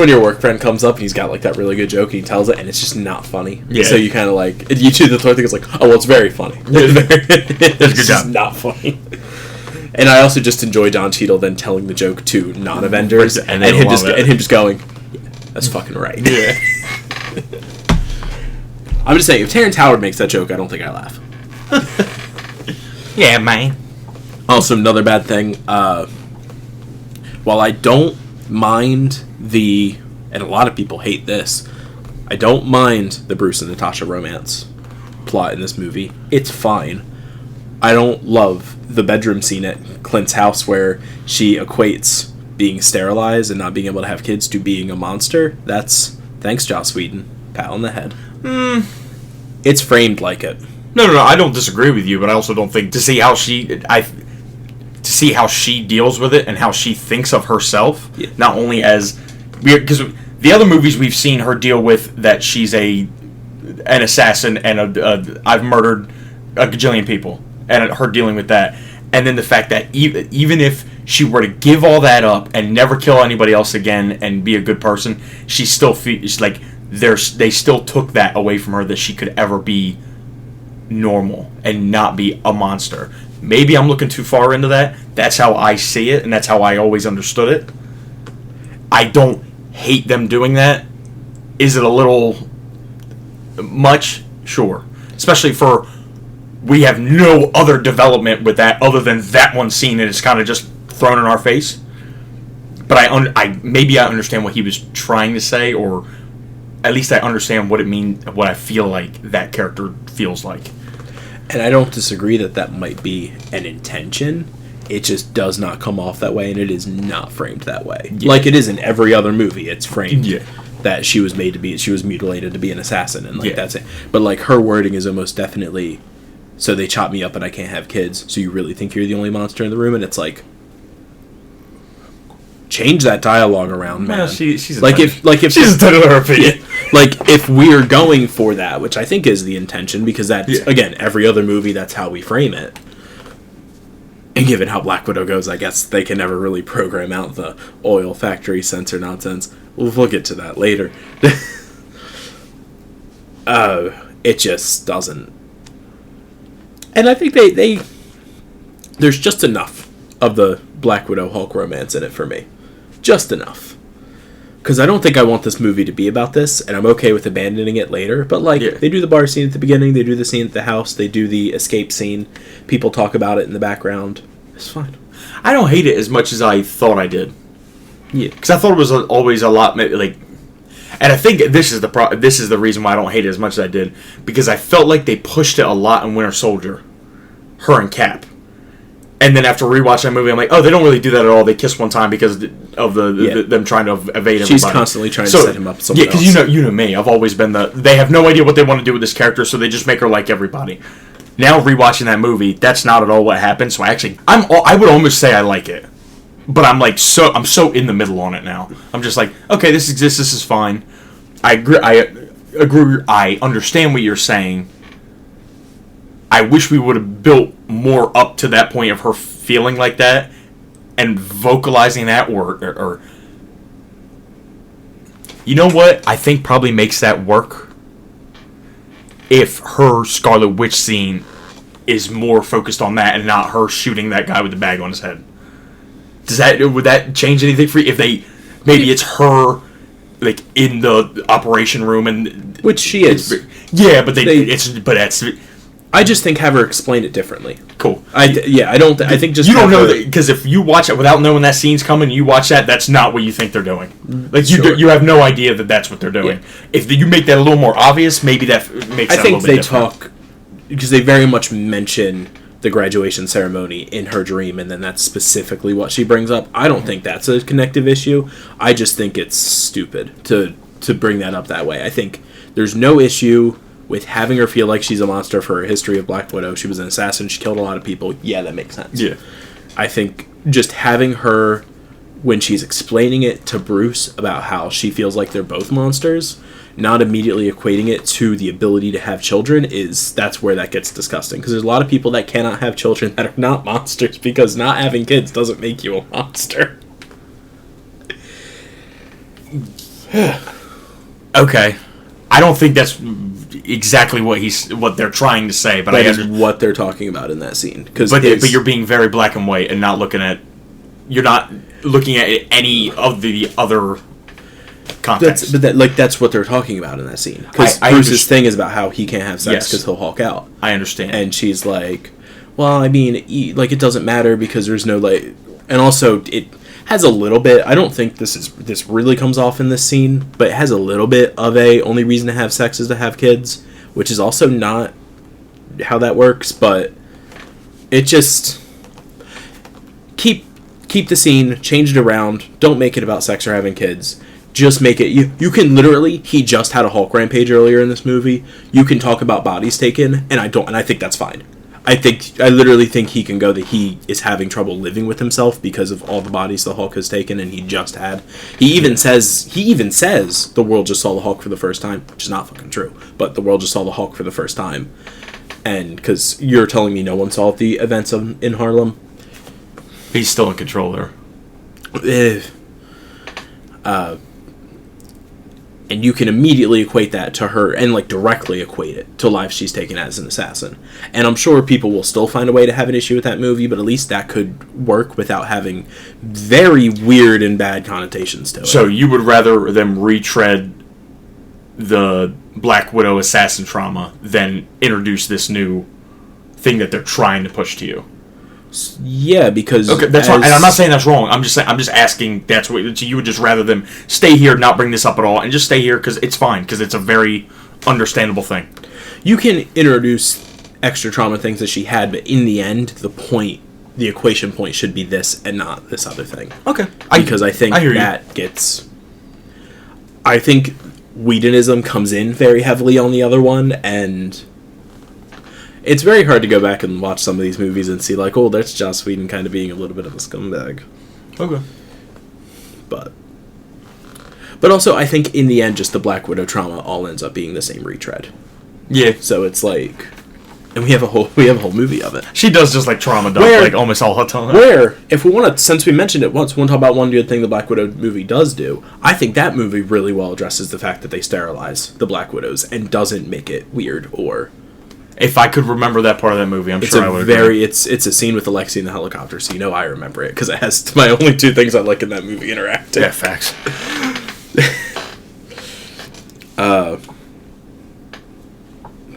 your work friend comes up and he's got like that really good joke and he tells it and it's just not funny. Yeah. So you kind of like you do the thing. It's like, oh well, it's very funny. It's good job. Not funny. And I also just enjoy Don Cheadle then telling the joke to non-Avengers and him just going, yeah, that's fucking right. Yeah. I'm just saying, if Terrence Howard makes that joke, I don't think I laugh. Yeah, man. Also, another bad thing. While I don't mind and a lot of people hate this, I don't mind the Bruce and Natasha romance plot in this movie. It's fine. I don't love the bedroom scene at Clint's house where she equates being sterilized and not being able to have kids to being a monster. Thanks, Joss Whedon. Pat on the head. It's framed like it. No. I don't disagree with you, but I also don't think to see how she deals with it and how she thinks of herself. Yeah. Not only as because the other movies we've seen her deal with that she's an assassin and I've murdered a gajillion people and her dealing with that, and then the fact that even if she were to give all that up and never kill anybody else again and be a good person, she still feels like they still took that away from her that she could ever be normal and not be a monster. Maybe I'm looking too far into that. That's how I see it, and that's how I always understood it. I don't hate them doing that. Is it a little much? Sure. Especially for we have no other development with that other than that one scene, and it's kind of just thrown in our face. But maybe I understand what he was trying to say, or at least I understand what it means, what I feel like that character feels like. And I don't disagree that might be an intention. It just does not come off that way, and it is not framed that way. Yeah. Like it is in every other movie. It's framed that she was mutilated to be an assassin, and that's it. But like her wording is almost definitely, so they chop me up and I can't have kids, so you really think you're the only monster in the room? And it's like, change that dialogue around, man. Well, she's she's entitled to her opinion. Like if we're going for that, which I think is the intention, because that's again every other movie, that's how we frame it. And given how Black Widow goes, I guess they can never really program out the oil factory sensor nonsense. We'll get to that later. It just doesn't. And I think there's just enough of the Black Widow Hulk romance in it for me. Just enough. Because I don't think I want this movie to be about this, and I'm okay with abandoning it later. But, they do the bar scene at the beginning, they do the scene at the house, they do the escape scene. People talk about it in the background. It's fine. I don't hate it as much as I thought I did. Yeah. Because I thought it was always a lot, and I think this is the reason why I don't hate it as much as I did. Because I felt like they pushed it a lot in Winter Soldier. Her and Cap. And then after rewatching that movie, I'm like, oh, they don't really do that at all. They kiss one time because of them trying to evade everybody. She's constantly trying to set him up. Yeah, because you know me. I've always been they have no idea what they want to do with this character, so they just make her like everybody. Now rewatching that movie, that's not at all what happened. So I would almost say I like it, but I'm so in the middle on it now. I'm just like, okay, this exists. This is fine. I agree. I understand what you're saying. I wish we would have built more up to that point of her feeling like that and vocalizing that, or you know what I think probably makes that work if her Scarlet Witch scene is more focused on that and not her shooting that guy with the bag on his head. Would that change anything for you if maybe it's her like in the operation room, and which she is, that's. I just think have her explain it differently. Cool. I think just you don't know that, because if you watch it without knowing that scene's coming, you watch that's not what you think they're doing. Like you have no idea that that's what they're doing. Yeah. If you make that a little more obvious, maybe that makes. I think they talk because they very much mention the graduation ceremony in her dream, and then that's specifically what she brings up. I don't think that's a connective issue. I just think it's stupid to bring that up that way. I think there's no issue with having her feel like she's a monster for her history of Black Widow. She was an assassin. She killed a lot of people. Yeah, that makes sense. Yeah. I think just having her, when she's explaining it to Bruce about how she feels like they're both monsters, not immediately equating it to the ability to have children, that's where that gets disgusting. Because there's a lot of people that cannot have children that are not monsters, because not having kids doesn't make you a monster. Okay. I don't think that's exactly what they're trying to say, but that is what they're talking about in that scene. But you're being very black and white and not looking at any of the other context. That's what they're talking about in that scene. Because Bruce's thing is about how he can't have sex because he'll Hulk out. I understand. And she's like, well, I mean, it doesn't matter because there's no, like... And also, it has a little bit... I don't think this really comes off in this scene, but it has a little bit of only reason to have sex is to have kids, which is also not how that works, but it just... Keep the scene, change it around, don't make it about sex or having kids. Just make it... You can literally... He just had a Hulk rampage earlier in this movie. You can talk about bodies taken, and I think that's fine. I literally think he can go that he is having trouble living with himself because of all the bodies the Hulk has taken, and he just had. He even says the world just saw the Hulk for the first time, which is not fucking true. But the world just saw the Hulk for the first time, and because you're telling me no one saw the events in Harlem, he's still in control there. And you can immediately equate that to her, and like directly equate it to life she's taken as an assassin. And I'm sure people will still find a way to have an issue with that movie, but at least that could work without having very weird and bad connotations to it. So you would rather them retread the Black Widow assassin trauma than introduce this new thing that they're trying to push to you? Yeah, because that's fine, and I'm not saying that's wrong. I'm just asking. That's what, so you would just rather them stay here, not bring this up at all, and just stay here because it's fine, because it's a very understandable thing. You can introduce extra trauma things that she had, but in the end, the equation point should be this and not this other thing. Okay, because I think that gets. I think Whedonism comes in very heavily on the other one, and it's very hard to go back and watch some of these movies and see, like, oh, that's Joss Whedon kind of being a little bit of a scumbag. Okay. But also, I think in the end, just the Black Widow trauma all ends up being the same retread. Yeah. So it's like, and we have a whole movie of it. She does just like trauma dump, like almost all the time. Where, if we want to, since we mentioned it once, we want to talk about one good thing the Black Widow movie does do. I think that movie really well addresses the fact that they sterilize the Black Widows and doesn't make it weird or. If I could remember that part of that movie, I'm sure I would agree. It's a scene with Alexei in the helicopter, so you know I remember it, because it has my only two things I like in that movie interacting. Yeah, facts.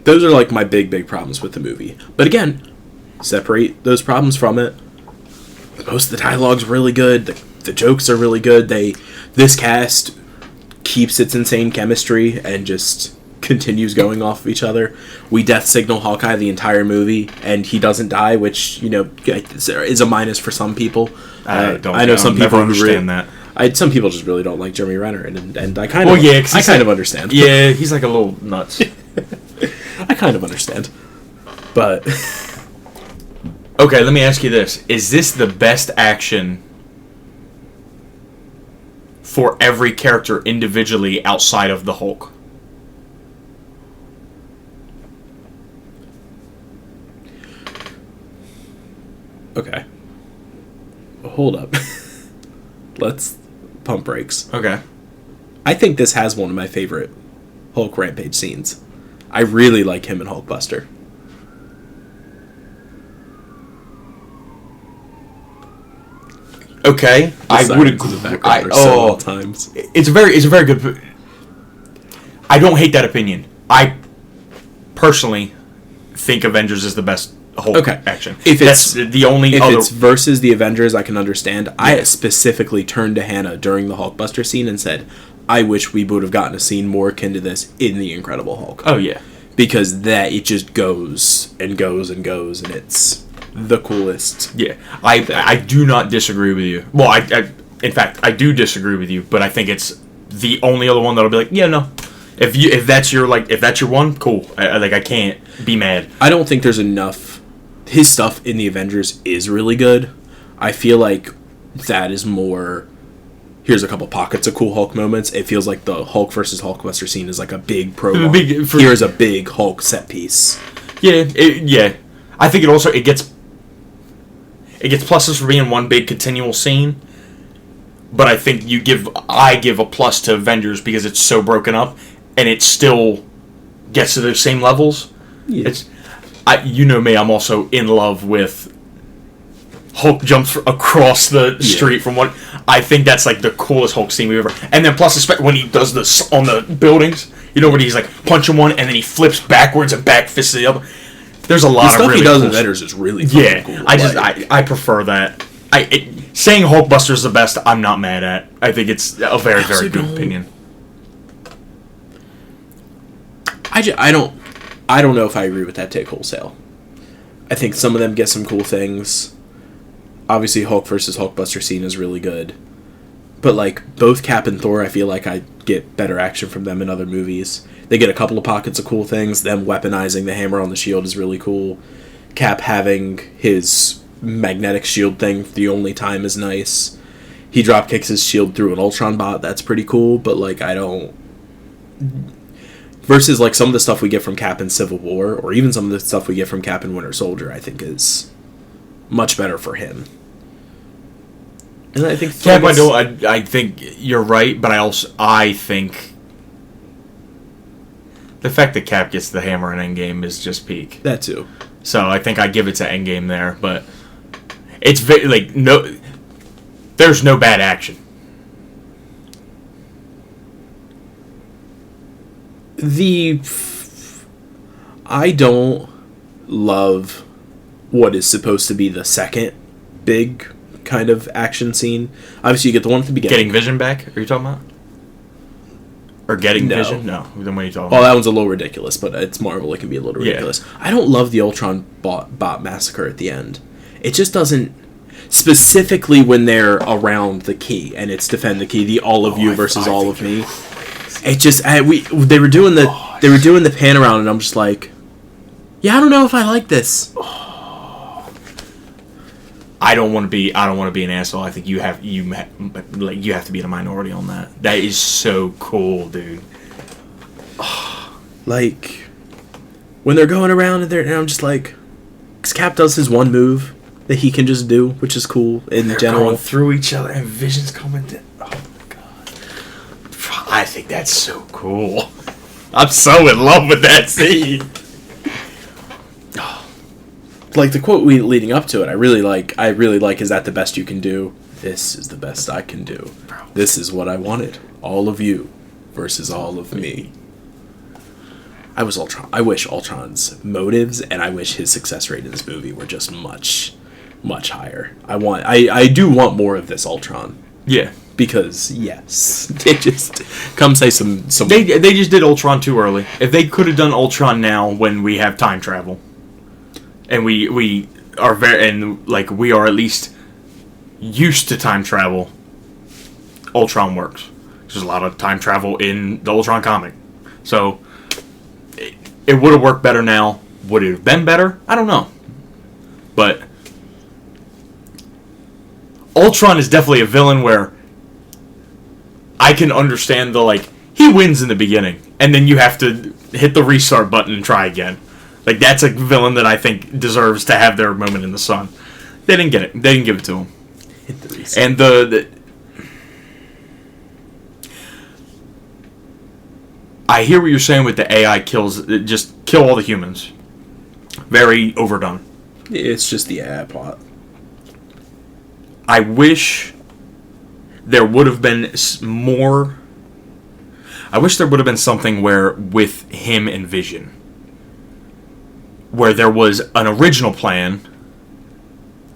Those are like my big problems with the movie. But again, separate those problems from it. Most of the dialogue's really good. The jokes are really good. This cast keeps its insane chemistry and just continues going off of each other. We death signal Hawkeye the entire movie, and he doesn't die, which is a minus for some people. I know some people understand that. Some people just really don't like Jeremy Renner, and I kind of understand. Yeah, he's like a little nuts. I kind of understand, but okay. Let me ask you this: is this the best action for every character individually outside of the Hulk? Okay. Hold up. Let's pump brakes. Okay. I think this has one of my favorite Hulk Rampage scenes. I really like him in Hulkbuster. Okay. I would agree. All times. It's a very good. I don't hate that opinion. I personally think Avengers is the best Hulk action. If it's it's versus the Avengers, I can understand. Yeah. I specifically turned to Hannah during the Hulkbuster scene and said, I wish we would have gotten a scene more akin to this in the Incredible Hulk. Oh yeah. Because it just goes and goes and goes, and it's the coolest. Yeah. I do not disagree with you. Well, in fact, I do disagree with you, but I think it's the only other one that'll be like, yeah, no. If that's your one, cool. I can't be mad. I don't think there's enough. His stuff in the Avengers is really good. I feel like that is more. Here's a couple pockets of cool Hulk moments. It feels like the Hulk versus Hulkbuster scene is like a big prologue. Here's a big Hulk set piece. Yeah. I think it gets pluses for being one big continual scene. But I think I give a plus to Avengers because it's so broken up, and it still gets to those same levels. Yeah. You know me, I'm also in love with Hulk jumps across the street from one. I think that's like the coolest Hulk scene we've ever. And then plus, when he does this on the buildings, you know, when he's like punching one and then he flips backwards and back fists the other. There's a lot of stuff really he does cool in Avengers is really cool. I prefer that. Saying Hulkbuster is the best, I'm not mad at. I think it's a very, very good opinion. I don't know if I agree with that take wholesale. I think some of them get some cool things. Obviously, Hulk versus Hulkbuster scene is really good. But, like, both Cap and Thor, I feel like I get better action from them in other movies. They get a couple of pockets of cool things. Them weaponizing the hammer on the shield is really cool. Cap having his magnetic shield thing the only time is nice. He drop kicks his shield through an Ultron bot. That's pretty cool, but, like, I don't... Versus, like, some of the stuff we get from Cap in Civil War, or even some of the stuff we get from Cap in Winter Soldier, I think is much better for him. And I think Cap, I think you're right, but I think the fact that Cap gets the hammer in Endgame is just peak. That too. So I think I give it to Endgame there, but it's there's no bad action. I don't love what is supposed to be the second big kind of action scene. Obviously, you get the one at the beginning. Getting Vision back? Are you talking about? Or getting Vision? No. Then what are you talking about? Oh, that one's a little ridiculous, but it's Marvel. It can be a little ridiculous. I don't love the Ultron bot massacre at the end. It just doesn't... Specifically when they're around the key, and it's defend the key, the all of you versus all of me. It just... They were doing the pan around, and I'm just like... Yeah, I don't know if I like this. I don't want to be an asshole. I think you have to be in a minority on that. That is so cool, dude. Like when they're going around and I'm just like, because Cap does his one move that he can just do, which is cool in general. Going through each other and Vision's coming down. Oh my god! I think that's so cool. I'm so in love with that scene. Like the quote leading up to it, I really like, is that the best you can do? This is the best I can do. This is what I wanted. All of you versus all of me. I wish Ultron's motives and I wish his success rate in this movie were just much, much higher. I do want more of this Ultron. Yeah. Because, yes, they just come say some... They just did Ultron too early. If they could have done Ultron now when we have time travel... And we are we are at least used to time travel. Ultron works. There's a lot of time travel in the Ultron comic, so it would have worked better now. Would it have been better? I don't know, but Ultron is definitely a villain where I can understand he wins in the beginning, and then you have to hit the restart button and try again. Like, that's a villain that I think deserves to have their moment in the sun. They didn't get it. They didn't give it to him. And I hear what you're saying with the AI just kill all the humans. Very overdone. It's just the AI plot. I wish there would have been more... I wish there would have been something where, with him and Vision... where there was an original plan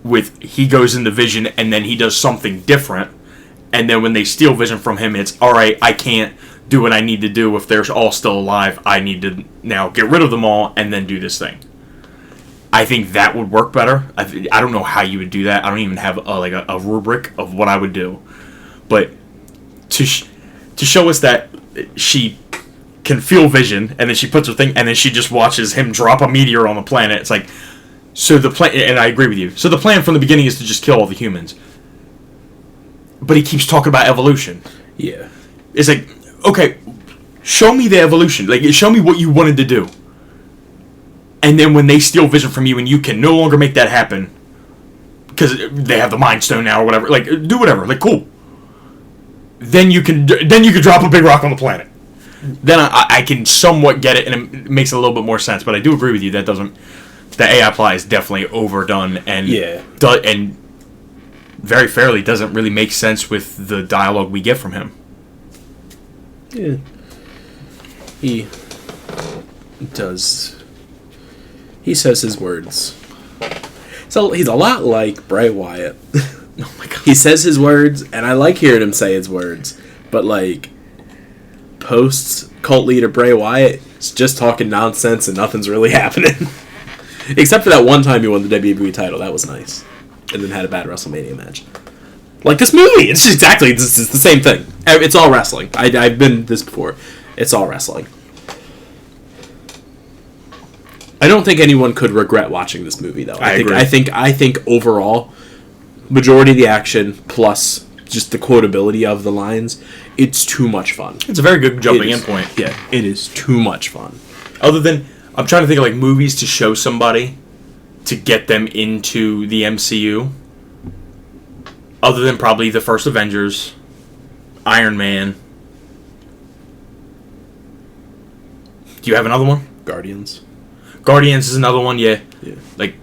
with he goes into Vision and then he does something different, and then when they steal Vision from him, it's alright, I can't do what I need to do if they're all still alive. I need to now get rid of them all and then do this thing. I think that would work better. I don't know how you would do that. I don't even have a rubric of what I would do. But to show us that she can feel vision, and then she puts her thing, and then she just watches him drop a meteor on the planet. It's like, so the plan, and I agree with you. So the plan from the beginning is to just kill all the humans. But he keeps talking about evolution. Yeah. It's like, okay, show me the evolution. Like, show me what you wanted to do. And then when they steal vision from you and you can no longer make that happen, because they have the Mind Stone now or whatever, like, do whatever. Like, cool. Then you can drop a big rock on the planet. Then I can somewhat get it, and it makes a little bit more sense. But I do agree with you that the AI plot is definitely overdone and and very fairly doesn't really make sense with the dialogue we get from him. Yeah, he does. He says his words. So he's a lot like Bray Wyatt. Oh my god. He says his words, and I like hearing him say his words. But like, post cult leader Bray Wyatt is just talking nonsense and nothing's really happening. Except for that one time he won the WWE title, that was nice. And then had a bad WrestleMania match. Like this movie, it's just exactly it's the same thing. It's all wrestling. I've been this before. It's all wrestling. I don't think anyone could regret watching this movie, though. I think overall, majority of the action plus just the quotability of the lines, it's too much fun. It's a very good jumping in point. Yeah, it is too much fun. Other than, I'm trying to think of like movies to show somebody to get them into the MCU. Other than probably the first Avengers, Iron Man. Do you have another one? Guardians is another one, yeah. Like,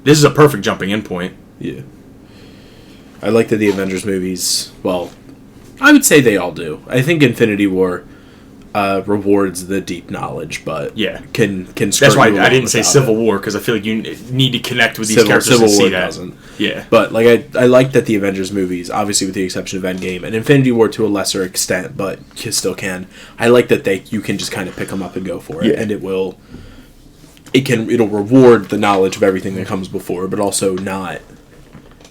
this is a perfect jumping in point. Yeah. I like that the Avengers movies, well, I would say they all do. I think Infinity War rewards the deep knowledge, but can that's why I didn't say Civil War, because I feel like you need to connect with these characters to see that. Doesn't. Yeah. But like I like that the Avengers movies, obviously with the exception of Endgame, and Infinity War to a lesser extent, but you still can. I like that you can just kind of pick them up and go for it, and it'll reward the knowledge of everything that comes before, but also not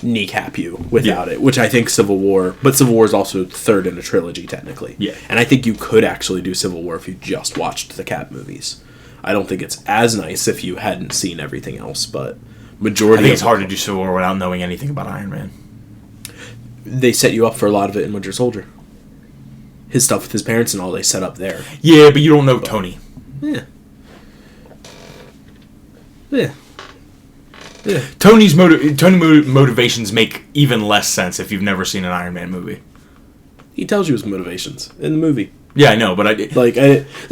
kneecap you without it, which I think Civil War is also third in a trilogy technically. Yeah. And I think you could actually do Civil War if you just watched the Cap movies. I don't think it's as nice if you hadn't seen everything else, but majority I think it's hard to do Civil War without knowing anything about Iron Man. They set you up for a lot of it in Winter Soldier. His stuff with his parents and all they set up there. Yeah, but you don't know Tony. Yeah. Yeah. Yeah. Tony's motivations make even less sense if you've never seen an Iron Man movie. He tells you his motivations in the movie. Yeah, I know, but like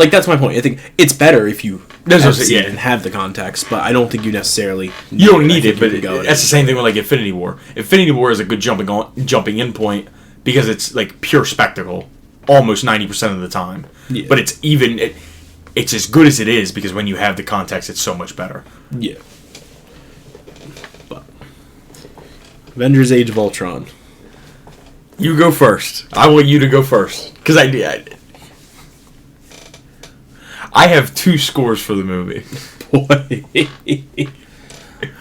that's my point. I think it's better if you have and have the context, but I don't think you necessarily don't need it. But that's the same thing with like Infinity War. Infinity War is a good jumping in point because it's like pure spectacle, almost 90% of the time. Yeah. But it's as good as it is because when you have the context, it's so much better. Yeah. But Avengers: Age of Ultron. You go first. I want you to go first because I have 2 scores for the movie. Boy.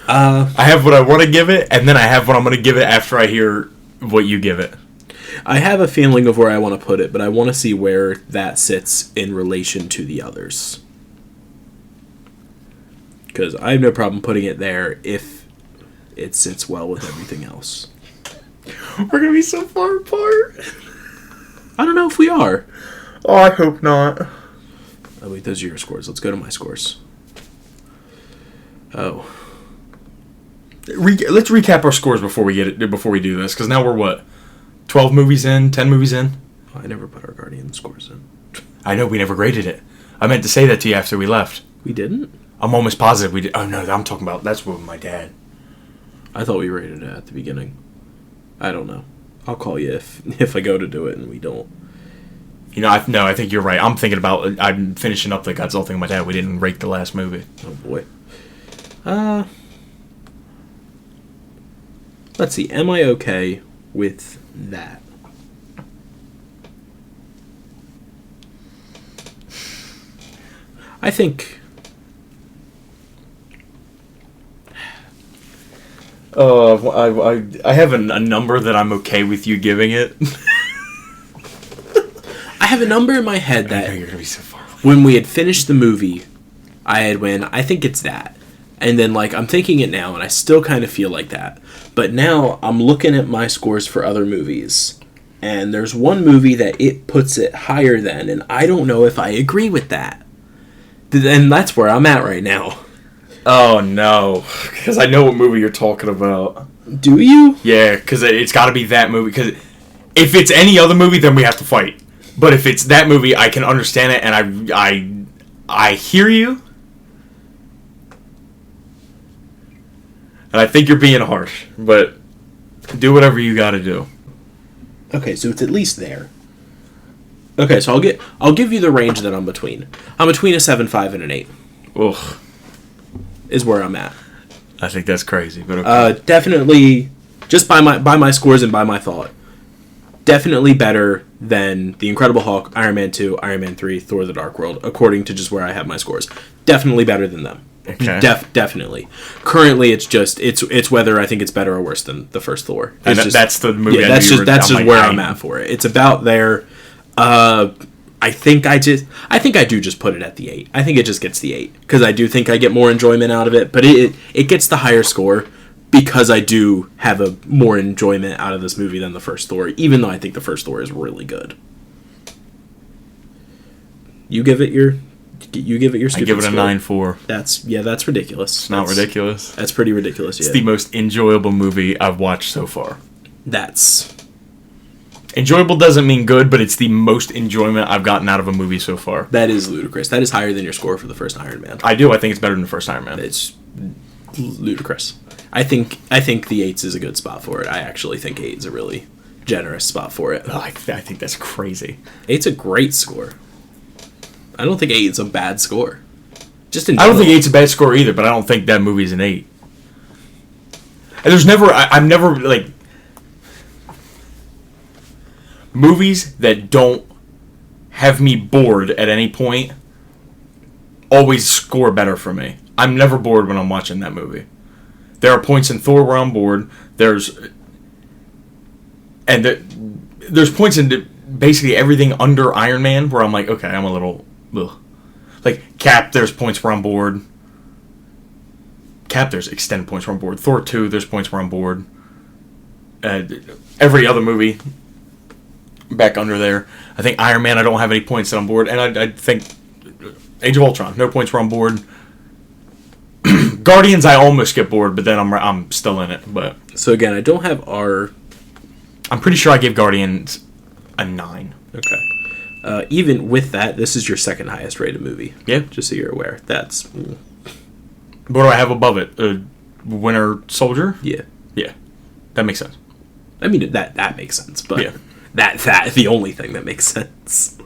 I have what I want to give it, and then I have what I'm going to give it after I hear what you give it. I have a feeling of where I want to put it, but I want to see where that sits in relation to the others. Because I have no problem putting it there if it sits well with everything else. We're going to be so far apart. I don't know if we are. Oh, I hope not. Oh, wait, those are your scores. Let's go to my scores. Oh. Let's recap our scores before we do this, because now we're what? 12 movies in? 10 movies in? Oh, I never put our Guardian scores in. I know, we never graded it. I meant to say that to you after we left. We didn't? I'm almost positive we did. Oh, no, I'm talking about... That's with my dad. I thought we rated it at the beginning. I don't know. I'll call you if I go to do it and we don't. You know, I think you're right. I'm finishing up the Godzilla thing with my dad. We didn't rate the last movie. Oh, boy. Let's see. Am I okay with that? I think... I have a number that I'm okay with you giving it. I have a number in my head that... I know you're going to be so far away. when we had finished the movie, I had went, I think it's that. And then, like, I'm thinking it now, and I still kind of feel like that. But now I'm looking at my scores for other movies, and there's one movie that it puts it higher than, and I don't know if I agree with that. And that's where I'm at right now. Oh, no. Because I know what movie you're talking about. Do you? Yeah, because it's got to be that movie. Because if it's any other movie, then we have to fight. But if it's that movie, I can understand it, and I hear you. And I think you're being harsh, but do whatever you got to do. Okay, so it's at least there. Okay, so I'll give you the range that I'm between. I'm between a 7.5 and an 8. Ugh. Is where I'm at. I think that's crazy, but okay. Definitely, just by my scores and by my thought, definitely better than The Incredible Hulk, Iron Man 2, Iron Man 3, Thor: The Dark World, according to just where I have my scores. Definitely better than them. Okay. Definitely. Currently, it's whether I think it's better or worse than the first Thor. That's the movie. Yeah, that's just where I'm at for it. It's about there. I think I do just put it at the 8. I think it just gets the 8 because I do think I get more enjoyment out of it. But it gets the higher score because I do have a more enjoyment out of this movie than the first Thor. Even though I think the first Thor is really good. You give it your. I give it a 9.4. That's ridiculous. It's not ridiculous. That's pretty ridiculous. It's the most enjoyable movie I've watched so far. That's enjoyable doesn't mean good, but it's the most enjoyment I've gotten out of a movie so far. That is ludicrous. That is higher than your score for the first Iron Man. I do. I think it's better than the first Iron Man. It's ludicrous. I think the 8's is a good spot for it. I actually think 8's a really generous spot for it. Oh, I think that's crazy. 8's a great score. I don't think 8's a bad score. I don't think 8's a bad score either, but I don't think that movie's an 8. And there's never... I'm never, like... Movies that don't have me bored at any point always score better for me. I'm never bored when I'm watching that movie. There are points in Thor where I'm bored. There's points in basically everything under Iron Man where I'm like, okay, I'm a little... Ugh. Like, Cap, there's points where I'm bored. Cap, there's extended points where I'm bored. Thor 2, there's points where I'm bored. Every other movie back under there. I think Iron Man, I don't have any points that I'm bored. And I think Age of Ultron, no points where I'm bored. Guardians, I almost get bored, but then I'm still in it. But so again, I don't have our... I'm pretty sure I gave Guardians a 9. Okay. Even with that, this is your second highest rated movie. Yeah. Just so you're aware. That's... What do I have above it? Winter Soldier? Yeah. Yeah. That makes sense. I mean, that makes sense, but yeah. That the only thing that makes sense.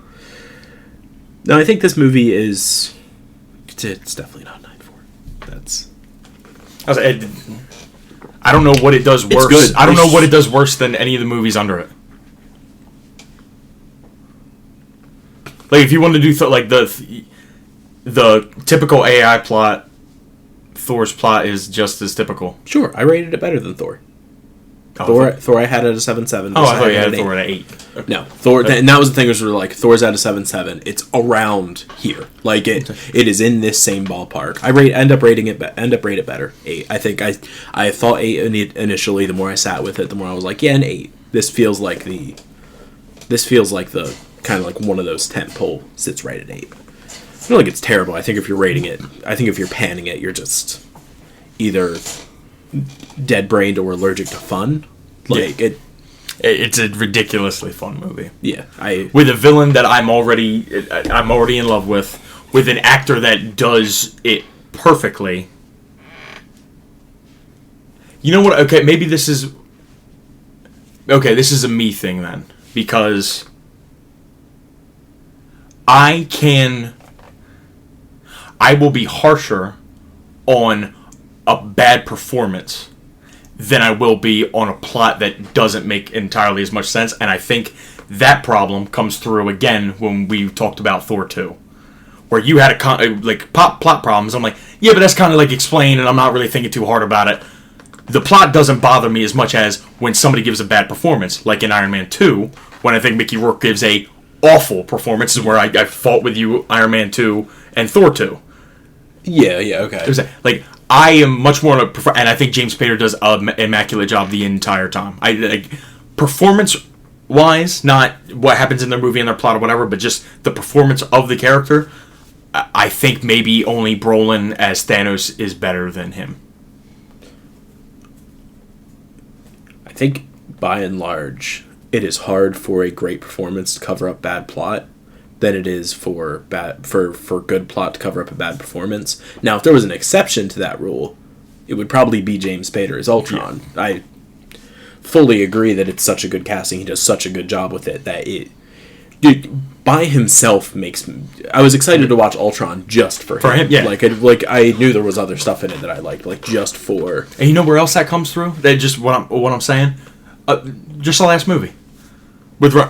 No, I think this movie is... It's definitely not 9.4. That's... I don't know what it does worse. It's good. I don't know what it does worse than any of the movies under it. Like, if you want to do the typical AI plot, Thor's plot is just as typical. Sure, I rated it better than Thor. Oh, Thor I had at a 7.7. Oh, I thought you had Thor at an 8. No, Thor, and that was the thing, was like, Thor's at a 7.7. It's around here. Like, it is in this same ballpark. I end up rating it better. 8. I think I thought 8 initially. The more I sat with it, the more I was like, yeah, an 8. This feels like the kind of like one of those tentpole sits right at 8. I don't think it's terrible. I think if you're rating it, if you're panning it, you're just either dead-brained or allergic to fun. Like, yeah. It's a ridiculously fun movie. Yeah, with a villain that I'm already in love with an actor that does it perfectly. You know what? Okay, maybe this is a me thing then, because I will be harsher on a bad performance than I will be on a plot that doesn't make entirely as much sense. And I think that problem comes through again when we talked about Thor 2, where you had plot problems. I'm like, yeah, but that's kind of like explained, and I'm not really thinking too hard about it. The plot doesn't bother me as much as when somebody gives a bad performance, like in Iron Man 2, when I think Mickey Rourke gives a awful performances where I fought with you, Iron Man 2 and Thor 2. Yeah, okay. It was like, I am much more and I think James Spader does an immaculate job the entire time. Performance-wise, not what happens in their movie and their plot or whatever, but just the performance of the character, I think maybe only Brolin as Thanos is better than him. I think, by and large, it is hard for a great performance to cover up bad plot than it is for good plot to cover up a bad performance. Now, if there was an exception to that rule, it would probably be James Spader as Ultron. Yeah. I fully agree that it's such a good casting. He does such a good job with it that dude, by himself makes me... I was excited to watch Ultron just for him. Yeah. I knew there was other stuff in it that I liked, just for... And you know where else that comes through? That just what I'm saying? Just the last movie.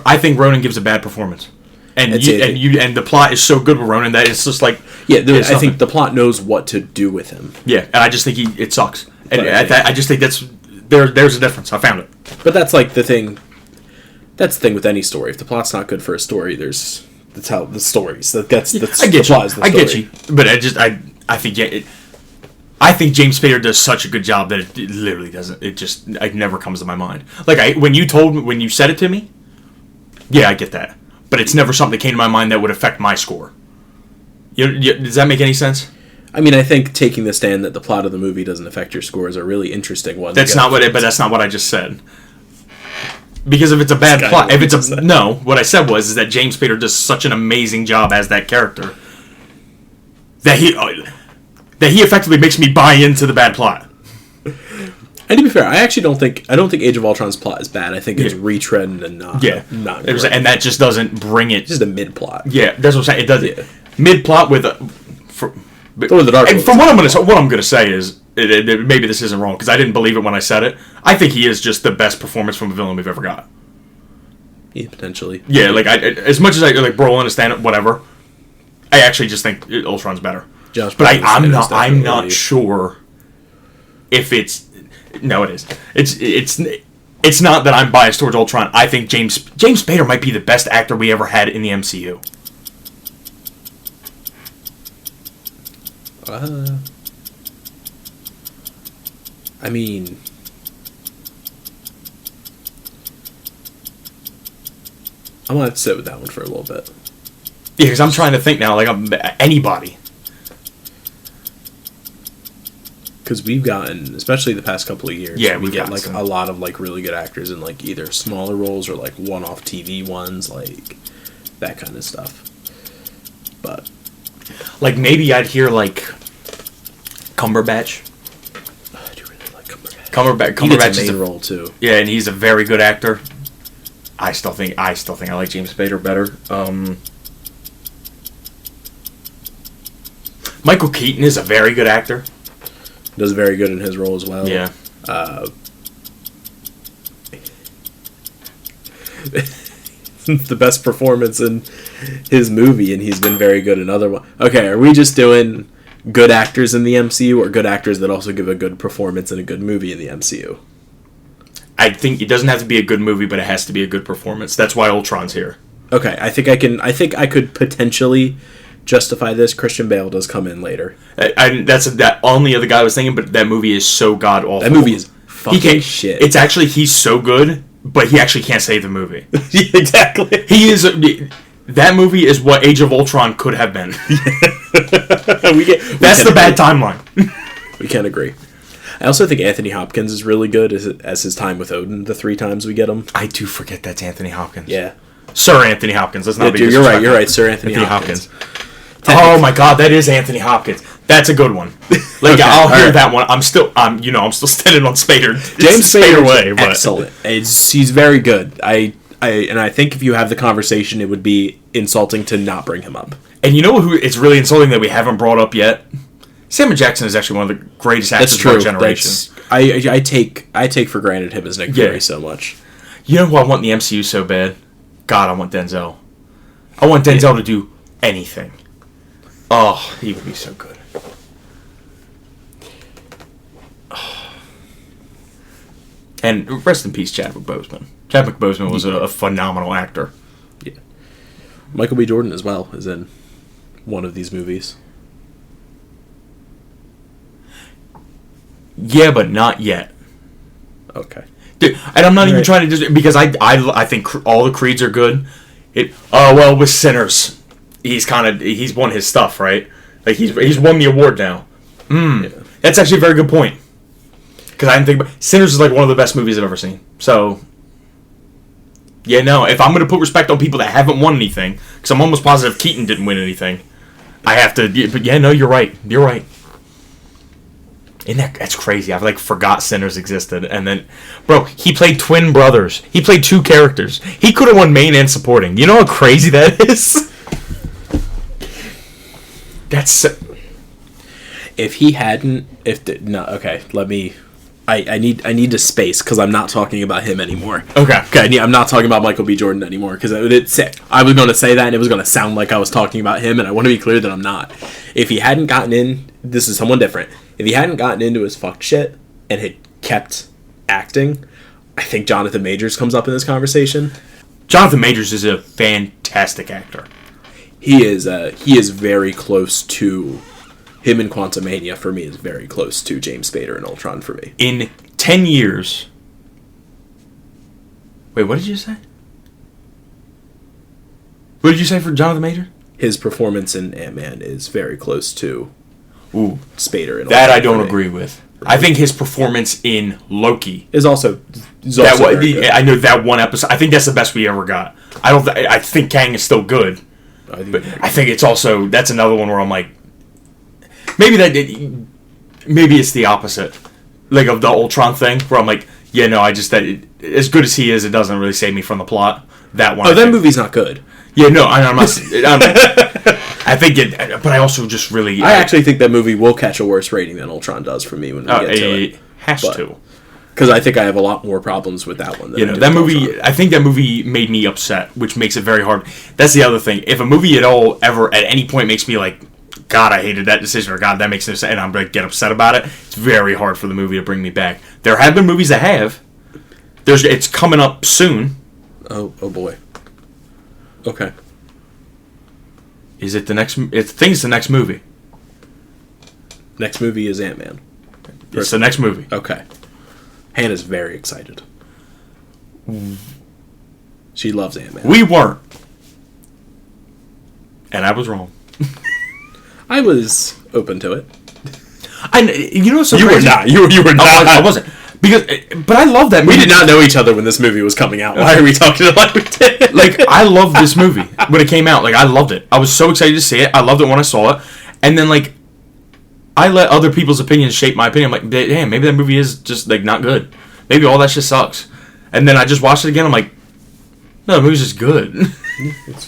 I think Ronan gives a bad performance. And the plot is so good with Ronan that it's just like... Yeah, I think the plot knows what to do with him. Yeah, and I just think it sucks. And I just think that's... There's a difference. I found it. But that's like the thing... That's the thing with any story. If the plot's not good for a story, that's how the stories. I get you. But I think James Spader does such a good job that it literally doesn't. It never comes to my mind. Like when you said it to me, yeah, I get that. But it's never something that came to my mind that would affect my score. Does that make any sense? I mean, I think taking the stand that the plot of the movie doesn't affect your score is a really interesting one. That's not what I just said. Because if it's a bad plot, what I said was that James Spader does such an amazing job as that character that he effectively makes me buy into the bad plot. And to be fair, I don't think Age of Ultron's plot is bad. I think it's retreading and not great. And that just doesn't bring it. It's just a mid plot. Yeah, that's what I'm saying. It does mid plot with the dark. And from what I'm gonna say is. Maybe this isn't wrong because I didn't believe it when I said it. I think he is just the best performance from a villain we've ever got. Yeah, potentially. Yeah, as much as I like Brolin, stand up, whatever. I actually just think Ultron's better. But I'm not sure if it's. No, it is. It's not that I'm biased towards Ultron. I think James Spader might be the best actor we ever had in the MCU. I mean, I'm gonna have to sit with that one for a little bit. Yeah, because I'm trying to think now, anybody. Because we've gotten, especially the past couple of years, we get a lot of really good actors in either smaller roles or one-off TV ones, that kind of stuff. But maybe I'd hear Cumberbatch. Cumberbatch is a main role too. Yeah, and he's a very good actor. I still think I like James Spader better. Michael Keaton is a very good actor. Does very good in his role as well. Yeah. The best performance in his movie, and he's been very good in other ones. Okay, are we just doing good actors in the MCU or good actors that also give a good performance in a good movie in the MCU? I think it doesn't have to be a good movie, but it has to be a good performance. That's why Ultron's here. Okay, I think I could potentially justify this. Christian Bale does come in later. That's that only other guy I was thinking, but that movie is so god awful. That movie is fucking shit. It's actually, he's so good, but he actually can't save the movie. Yeah, exactly. He is. That movie is what Age of Ultron could have been. That's the bad timeline. We can't agree. I also think Anthony Hopkins is really good as his time with Odin. The 3 times we get him, I do forget that's Anthony Hopkins. Yeah, Sir Anthony Hopkins. Let's not be You're right, Sir Anthony Hopkins. Oh my God, that is Anthony Hopkins. That's a good one. I'll hear that one. I'm still standing on Spader. James Spader way, but excellent. He's very good. I think if you have the conversation, it would be insulting to not bring him up. And you know who? It's really insulting that we haven't brought up yet. Samuel Jackson is actually one of the greatest actors of our generation. I take for granted him as Nick Fury so much. You know who I want in the MCU so bad? God, I want Denzel. I want Denzel to do anything. Oh, he would be so good. And rest in peace, Chadwick Boseman. Chadwick Boseman was a phenomenal actor. Yeah. Michael B. Jordan as well is in one of these movies. Yeah, but not yet. Okay. Dude, and I'm not even trying to because I think all the Creeds are good. With Sinners, he's won his stuff, right? Like he's won the award now. Yeah. That's actually a very good point. Because I didn't think about Sinners is like one of the best movies I've ever seen. So yeah, no, if I'm going to put respect on people that haven't won anything, because I'm almost positive Keaton didn't win anything, I have to. But yeah, no, you're right. You're right. That's crazy. I forgot Sinners existed, and then, bro, he played twin brothers. He played two characters. He could have won main and supporting. You know how crazy that is? That's. If he hadn't, let me. I need to space because I'm not talking about him anymore. Okay. I'm not talking about Michael B. Jordan anymore because I was going to say that and it was going to sound like I was talking about him, and I want to be clear that I'm not. If he hadn't gotten in, this is someone different. If he hadn't gotten into his fucked shit and had kept acting, I think Jonathan Majors comes up in this conversation. Jonathan Majors is a fantastic actor. He is very close to him in Quantumania. For me, is very close to James Spader in Ultron for me. In 10 years. Wait, what did you say? What did you say for Jonathan Majors? His performance in Ant-Man is very close to Spader in Ultron. That I don't agree with. Really? I think his performance in Loki is also very good. I know that one episode. I think that's the best we ever got. I think Kang is still good. I think it's also that's another one where I'm like, maybe it's the opposite, like of the Ultron thing, where I'm like, yeah, no, as good as he is, it doesn't really save me from the plot. That one. Oh, that movie's not good. Yeah, no, I'm not. I think it, but I also just really. I actually think that movie will catch a worse rating than Ultron does for me when we get to it. Has to. Because I think I have a lot more problems with that one than that movie. Ultron. I think that movie made me upset, which makes it very hard. That's the other thing. If a movie at all ever at any point makes me like, God, I hated that decision, or God, that makes no sense, and I'm going to get upset about it, it's very hard for the movie to bring me back. There have been movies that have. It's coming up soon. Oh boy. Okay. Is it the next? I think it's the next movie. Next movie is Ant-Man. It's the next movie. Okay. Hannah's very excited. She loves Ant-Man. We weren't. And I was wrong. I was open to it. You know, so you crazy? Were not. You were not. I wasn't. But I love that movie. We did not know each other when this movie was coming out. Why are we talking like we did? Like, I loved this movie when it came out. Like, I loved it. I was so excited to see it. I loved it when I saw it. And then, like, I let other people's opinions shape my opinion. I'm like, damn, maybe that movie is just, like, not good. Maybe all that shit sucks. And then I just watched it again. I'm like, no, the movie's just good.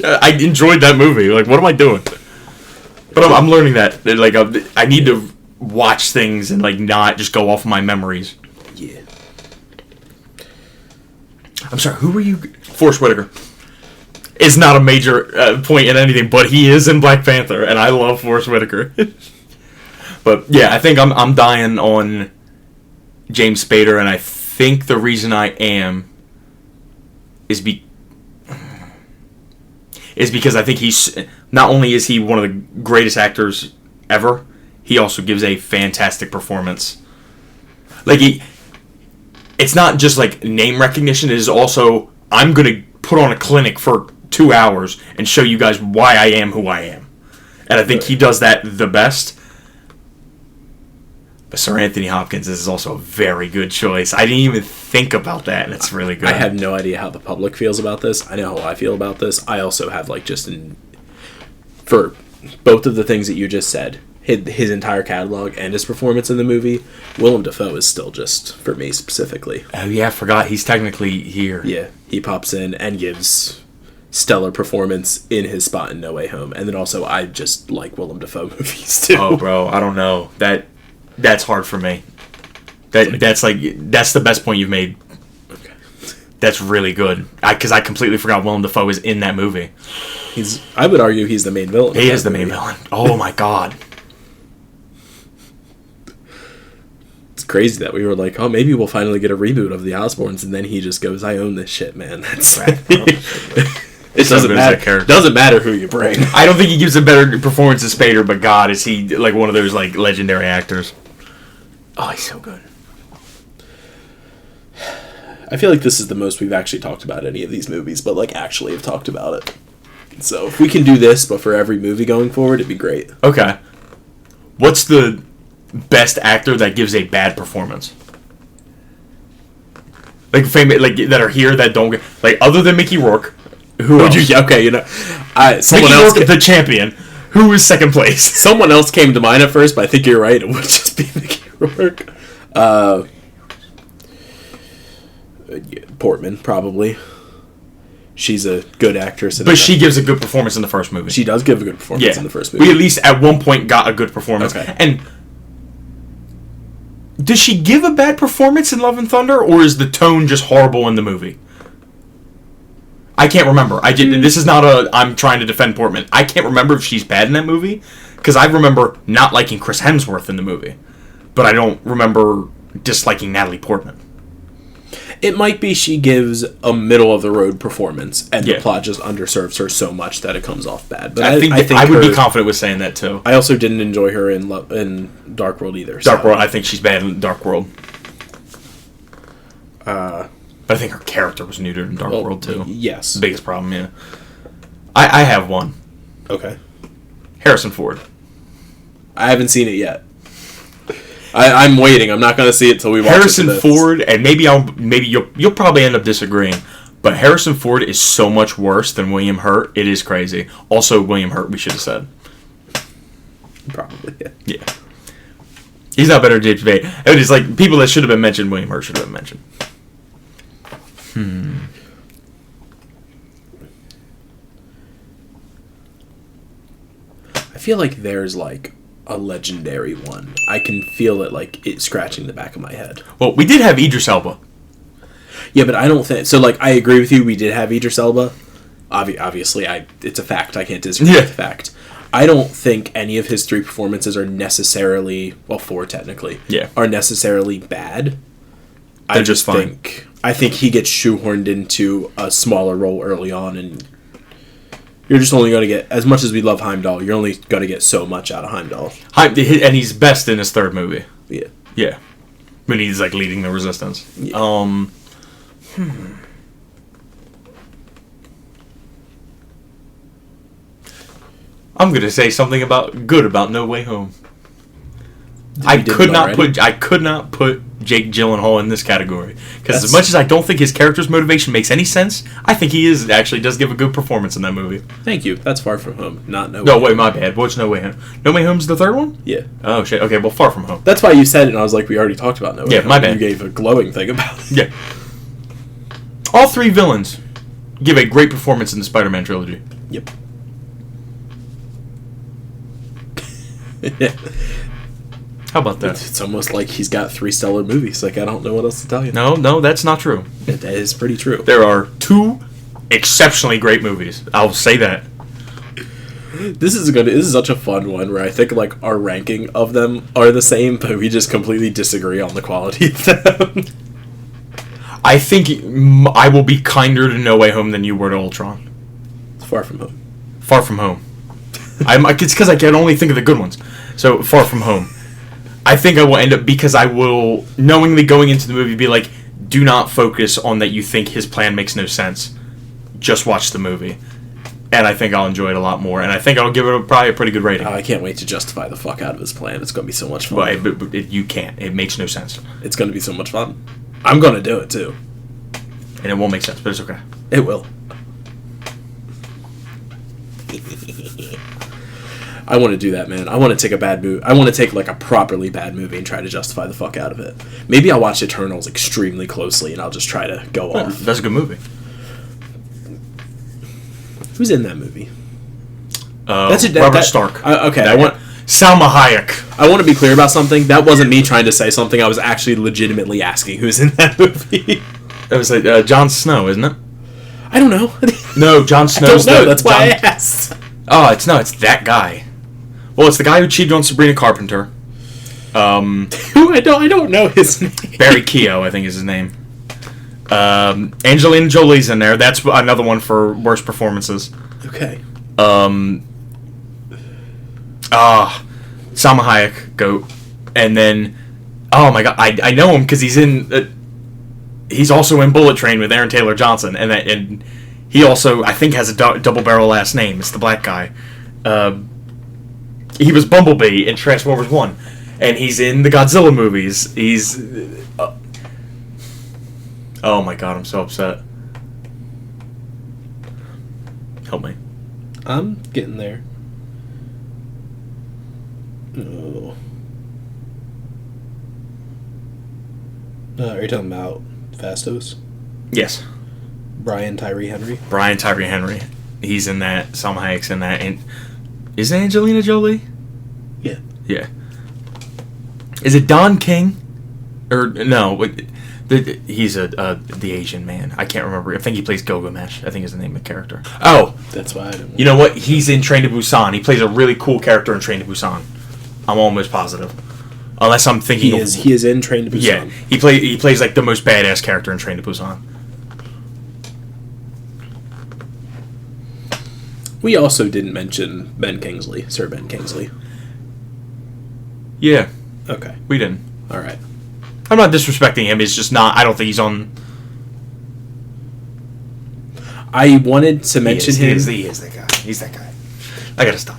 I enjoyed that movie. Like, what am I doing? But I'm learning that. Like, I need to watch things and, like, not just go off my memories. Yeah. I'm sorry, who were you? Forrest Whitaker is not a major point in anything, but he is in Black Panther, and I love Forrest Whitaker. But yeah, I think I'm dying on James Spader, and I think the reason I am is because I think he's not only is he one of the greatest actors ever, he also gives a fantastic performance. Like it's not just like name recognition. It is also, I'm going to put on a clinic for 2 hours and show you guys why I am who I am. And I think he does that the best. But Sir Anthony Hopkins is also a very good choice. I didn't even think about that, and it's really good. I have no idea how the public feels about this. I know how I feel about this. I also have, like, for both of the things that you just said, his entire catalog and his performance in the movie, Willem Dafoe is still just, for me specifically. Oh yeah, I forgot. He's technically here. Yeah, he pops in and gives stellar performance in his spot in No Way Home. And then also, I just like Willem Dafoe movies too. Oh, bro, I don't know. That's hard for me. That's the best point you've made. Okay. That's really good. Because I completely forgot Willem Dafoe is in that movie. I would argue he's the main villain. He is the main villain. Oh my god. It's crazy that we were like, oh, maybe we'll finally get a reboot of the Osbournes, and then he just goes, I own this shit, man. That's It So doesn't good as matter. that character. Doesn't matter who you bring. I don't think he gives a better performance as Spader, but God, is he like one of those like legendary actors? Oh, he's so good. I feel like this is the most we've actually talked about any of these movies, but like actually have talked about it. So if we can do this, but for every movie going forward, it'd be great. Okay. What's the best actor that gives a bad performance? Like famous, like that are here that don't get like other than Mickey Rourke. Who else? Someone Mickey else, Rourke, the champion. Who is second place? someone else came to mind at first, but I think you're right. It would just be Mickey Rourke. Portman, probably. She's a good actress. But she gives a good performance in the first movie. She does give a good performance in the first movie. We at least at one point got a good performance. Okay. And does she give a bad performance in Love and Thunder, or is the tone just horrible in the movie? I can't remember. This is not I'm trying to defend Portman. I can't remember if she's bad in that movie, because I remember not liking Chris Hemsworth in the movie, but I don't remember disliking Natalie Portman. It might be she gives a middle-of-the-road performance, and Yeah. the plot just underserves her so much that it comes off bad. But I think I would be confident with saying that, too. I also didn't enjoy her in Dark World either. Dark World, I think she's bad in Dark World. But I think her character was neutered in Dark World, too. Yes. The biggest problem, yeah. I have one. Okay. Harrison Ford. I haven't seen it yet. I'm waiting. I'm not going to see it till we watch Harrison it. Ford, and maybe you'll probably end up disagreeing, but Harrison Ford is so much worse than William Hurt. It is crazy. Also, William Hurt, we should have said. Probably, yeah. Yeah. He's not better than James Bay. It is like people that should have been mentioned, William Hurt should have been mentioned. I feel like there's like a legendary one. I can feel it like it scratching the back of my head. Well, we did have Idris Elba. Yeah, but I don't think so. Like, I agree with you. We did have Idris Elba. Obviously, it's a fact. I can't disagree with the fact. I don't think any of his three performances are necessarily, well, four technically, are necessarily bad. They're just fine. I think he gets shoehorned into a smaller role early on, and you're just only going to get, as much as we love Heimdall, you're only going to get so much out of Heimdall. And he's best in his third movie. Yeah. Yeah. When he's like leading the resistance. Yeah. I'm gonna say something good about No Way Home. I could not put Jake Gyllenhaal in this category because as much as I don't think his character's motivation makes any sense, I think he does give a good performance in that movie. Thank you. That's Far From Home, not No Way No, Home. wait, my bad. What's No Way Home? No Way Home's the third one? Yeah. Oh shit. Okay, well, Far From Home. That's why you said it, and I was like, we already talked about No Way Home. Yeah, my bad. You gave a glowing thing about it. Yeah. All three villains give a great performance in the Spider-Man trilogy. Yep. How about that? It's almost like he's got three stellar movies. Like, I don't know what else to tell you. No, that's not true. That is pretty true. There are two exceptionally great movies. I'll say that. This is such a fun one where I think like our ranking of them are the same, but we just completely disagree on the quality of them. I think I will be kinder to No Way Home than you were to Ultron. Far From Home. Far From Home. It's because I can only think of the good ones. So, Far From Home. I think I will end up, because I will, knowingly going into the movie, be like, do not focus on that you think his plan makes no sense. Just watch the movie. And I think I'll enjoy it a lot more. And I think I'll give it probably a pretty good rating. I can't wait to justify the fuck out of his plan. It's going to be so much fun. Well, but you can't. It makes no sense. It's going to be so much fun. I'm going to do it, too. And it won't make sense, but it's okay. It will. I want to do that, man. I want to take a bad movie. I want to take like a properly bad movie and try to justify the fuck out of it. Maybe I'll watch Eternals extremely closely and I'll just try to go off. That's a good movie. Who's in that movie? Robert Stark. Okay, Salma Hayek. I want to be clear about something. That wasn't me trying to say something. I was actually legitimately asking who's in that movie. It was like Jon Snow, isn't it? I don't know. No, Jon Snow's That's why I asked. Oh, it's that guy. Well, it's the guy who cheated on Sabrina Carpenter. Who I don't know his name. Barry Keogh, I think is his name. Angelina Jolie's in there. That's another one for worst performances. Okay. Salma Hayek, GOAT. And then, oh my god, I know him because he's also in Bullet Train with Aaron Taylor Johnson, and he also, I think, has a double barrel last name. It's the black guy. He was Bumblebee in Transformers 1, and he's in the Godzilla movies. He's oh my god, I'm so upset. Help me. I'm getting there. Oh. Are you talking about Fastos? Yes. Brian Tyree Henry? Brian Tyree Henry. He's in that. Salma Hayek's in that. And is it Angelina Jolie? Yeah. Yeah. Is it Don King? Or no? He's the Asian man. I can't remember. I think he plays Gilgamesh. I think is the name of the character. Oh, that's why I didn't know. You know what? He's in Train to Busan. He plays a really cool character in Train to Busan. I'm almost positive. Unless I'm thinking he is in Train to Busan. Yeah, he plays like the most badass character in Train to Busan. We also didn't mention Ben Kingsley, Sir Ben Kingsley. Yeah. Okay. We didn't. All right. I'm not disrespecting him. It's just not. I don't think he's on. I wanted to mention him. He is that guy. He's that guy. I gotta stop.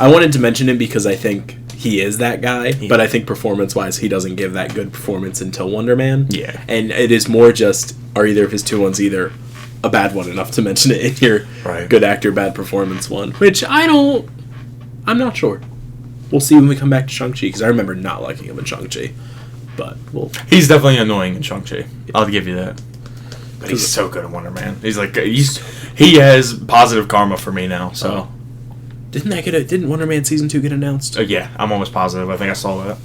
I wanted to mention him because I think he is that guy, but I think performance-wise, he doesn't give that good performance until Wonder Man. Yeah. And it is more just, are either of his two ones either a bad one enough to mention it in your good actor, bad performance one, which I'm not sure. We'll see when we come back to Shang-Chi, because I remember not liking him in Shang-Chi. But he's definitely annoying in Shang-Chi. I'll give you that. But he's so good in Wonder Man. He's like he has positive karma for me now. So didn't Wonder Man season 2 get announced? Yeah, I'm almost positive. I think I saw that.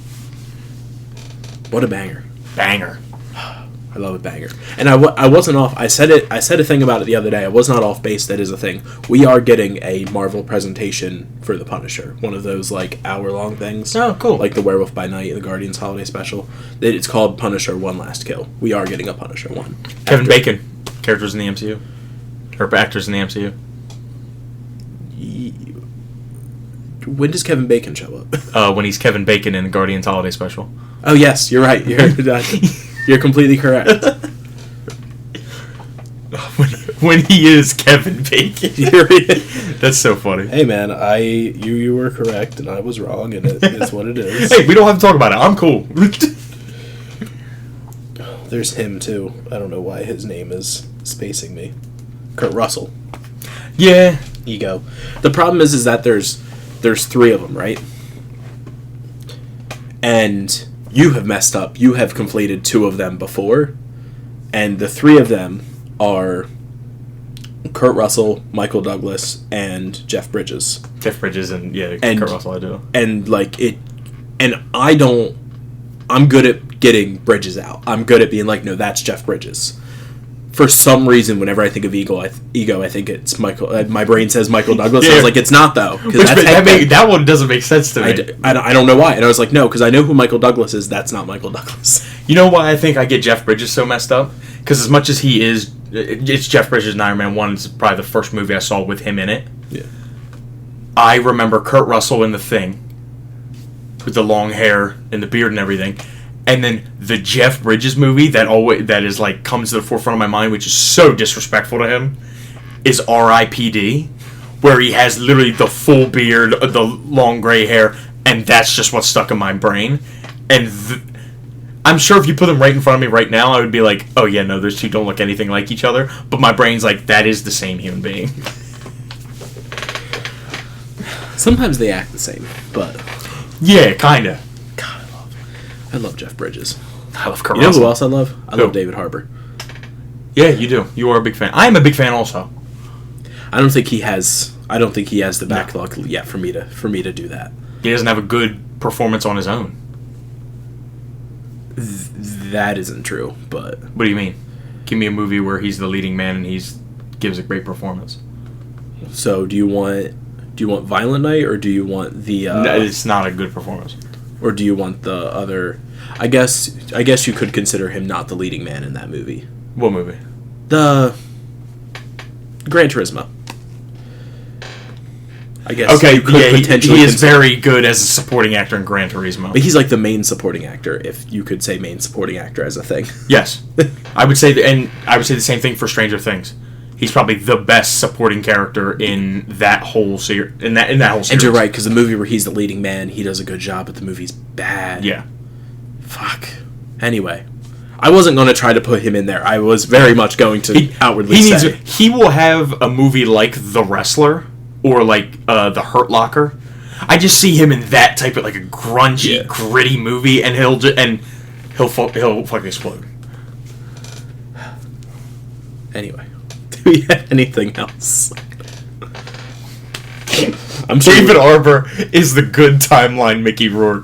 What a banger! Banger. I love a banger. And I wasn't off. I said a thing about it the other day. I was not off base. That is a thing. We are getting a Marvel presentation for The Punisher. One of those like hour-long things. Oh, cool. Like the Werewolf by Night and the Guardians Holiday Special. It's called Punisher One Last Kill. We are getting a Punisher one. Kevin Bacon. Characters in the MCU. Or actors in the MCU. When does Kevin Bacon show up? When he's Kevin Bacon in the Guardians Holiday Special. Oh, yes. You're right. You're completely correct. when he is Kevin Bacon. That's so funny. Hey man, you were correct and I was wrong, and it is what it is. Hey, we don't have to talk about it. I'm cool. There's him too. I don't know why his name is spacing me. Kurt Russell. Yeah. Ego. The problem is that there's 3 of them, right? And you have messed up. You have conflated 2 of them before, and the 3 of them are Kurt Russell, Michael Douglas, and Jeff Bridges. Jeff Bridges and Kurt Russell, I do. And I'm good at getting Bridges out. I'm good at being like, no, that's Jeff Bridges. For some reason, whenever I think of Ego, I think it's Michael. My brain says Michael Douglas. I was like, it's not though. That one doesn't make sense to me. I don't know why. And I was like, no, because I know who Michael Douglas is. That's not Michael Douglas. You know why I think I get Jeff Bridges so messed up? Because as much as he is, it's Jeff Bridges in Iron Man 1. It's probably the first movie I saw with him in it. Yeah. I remember Kurt Russell in The Thing, with the long hair and the beard and everything. And then the Jeff Bridges movie that is like comes to the forefront of my mind, which is so disrespectful to him, is R.I.P.D., where he has literally the full beard, the long gray hair, and that's just what's stuck in my brain. And I'm sure if you put them right in front of me right now, I would be like, oh yeah, no, those two don't look anything like each other. But my brain's like, that is the same human being. Sometimes they act the same, but yeah, kinda. I love Jeff Bridges. I love Kurt Russell. You know who else I love? I Who? love David Harbour. Yeah, you do. You are a big fan. I am a big fan also. I don't think he has the backlog yet for me to do that. He doesn't have a good performance on his own. That isn't true, but what do you mean? Give me a movie where he's the leading man and gives a great performance. So do you want Violent Night, or do you want the? No, it's not a good performance. Or do you want the other? I guess you could consider him not the leading man in that movie. What movie? The Gran Turismo. I guess. Okay, you could potentially he is consider- very good as a supporting actor in Gran Turismo. But he's like the main supporting actor, if you could say main supporting actor as a thing. Yes, I would say, and I would say the same thing for Stranger Things. He's probably the best supporting character in that whole series. In that whole series. And you're right, because the movie where he's the leading man, he does a good job, but the movie's bad. Yeah. Fuck. Anyway, I wasn't going to try to put him in there. I was very much going to outwardly say. He will have a movie like The Wrestler or like The Hurt Locker. I just see him in that type of like a grungy, gritty movie, and he'll fucking explode. Anyway, do we have anything else? I'm sure David Harbour is the good timeline Mickey Rourke.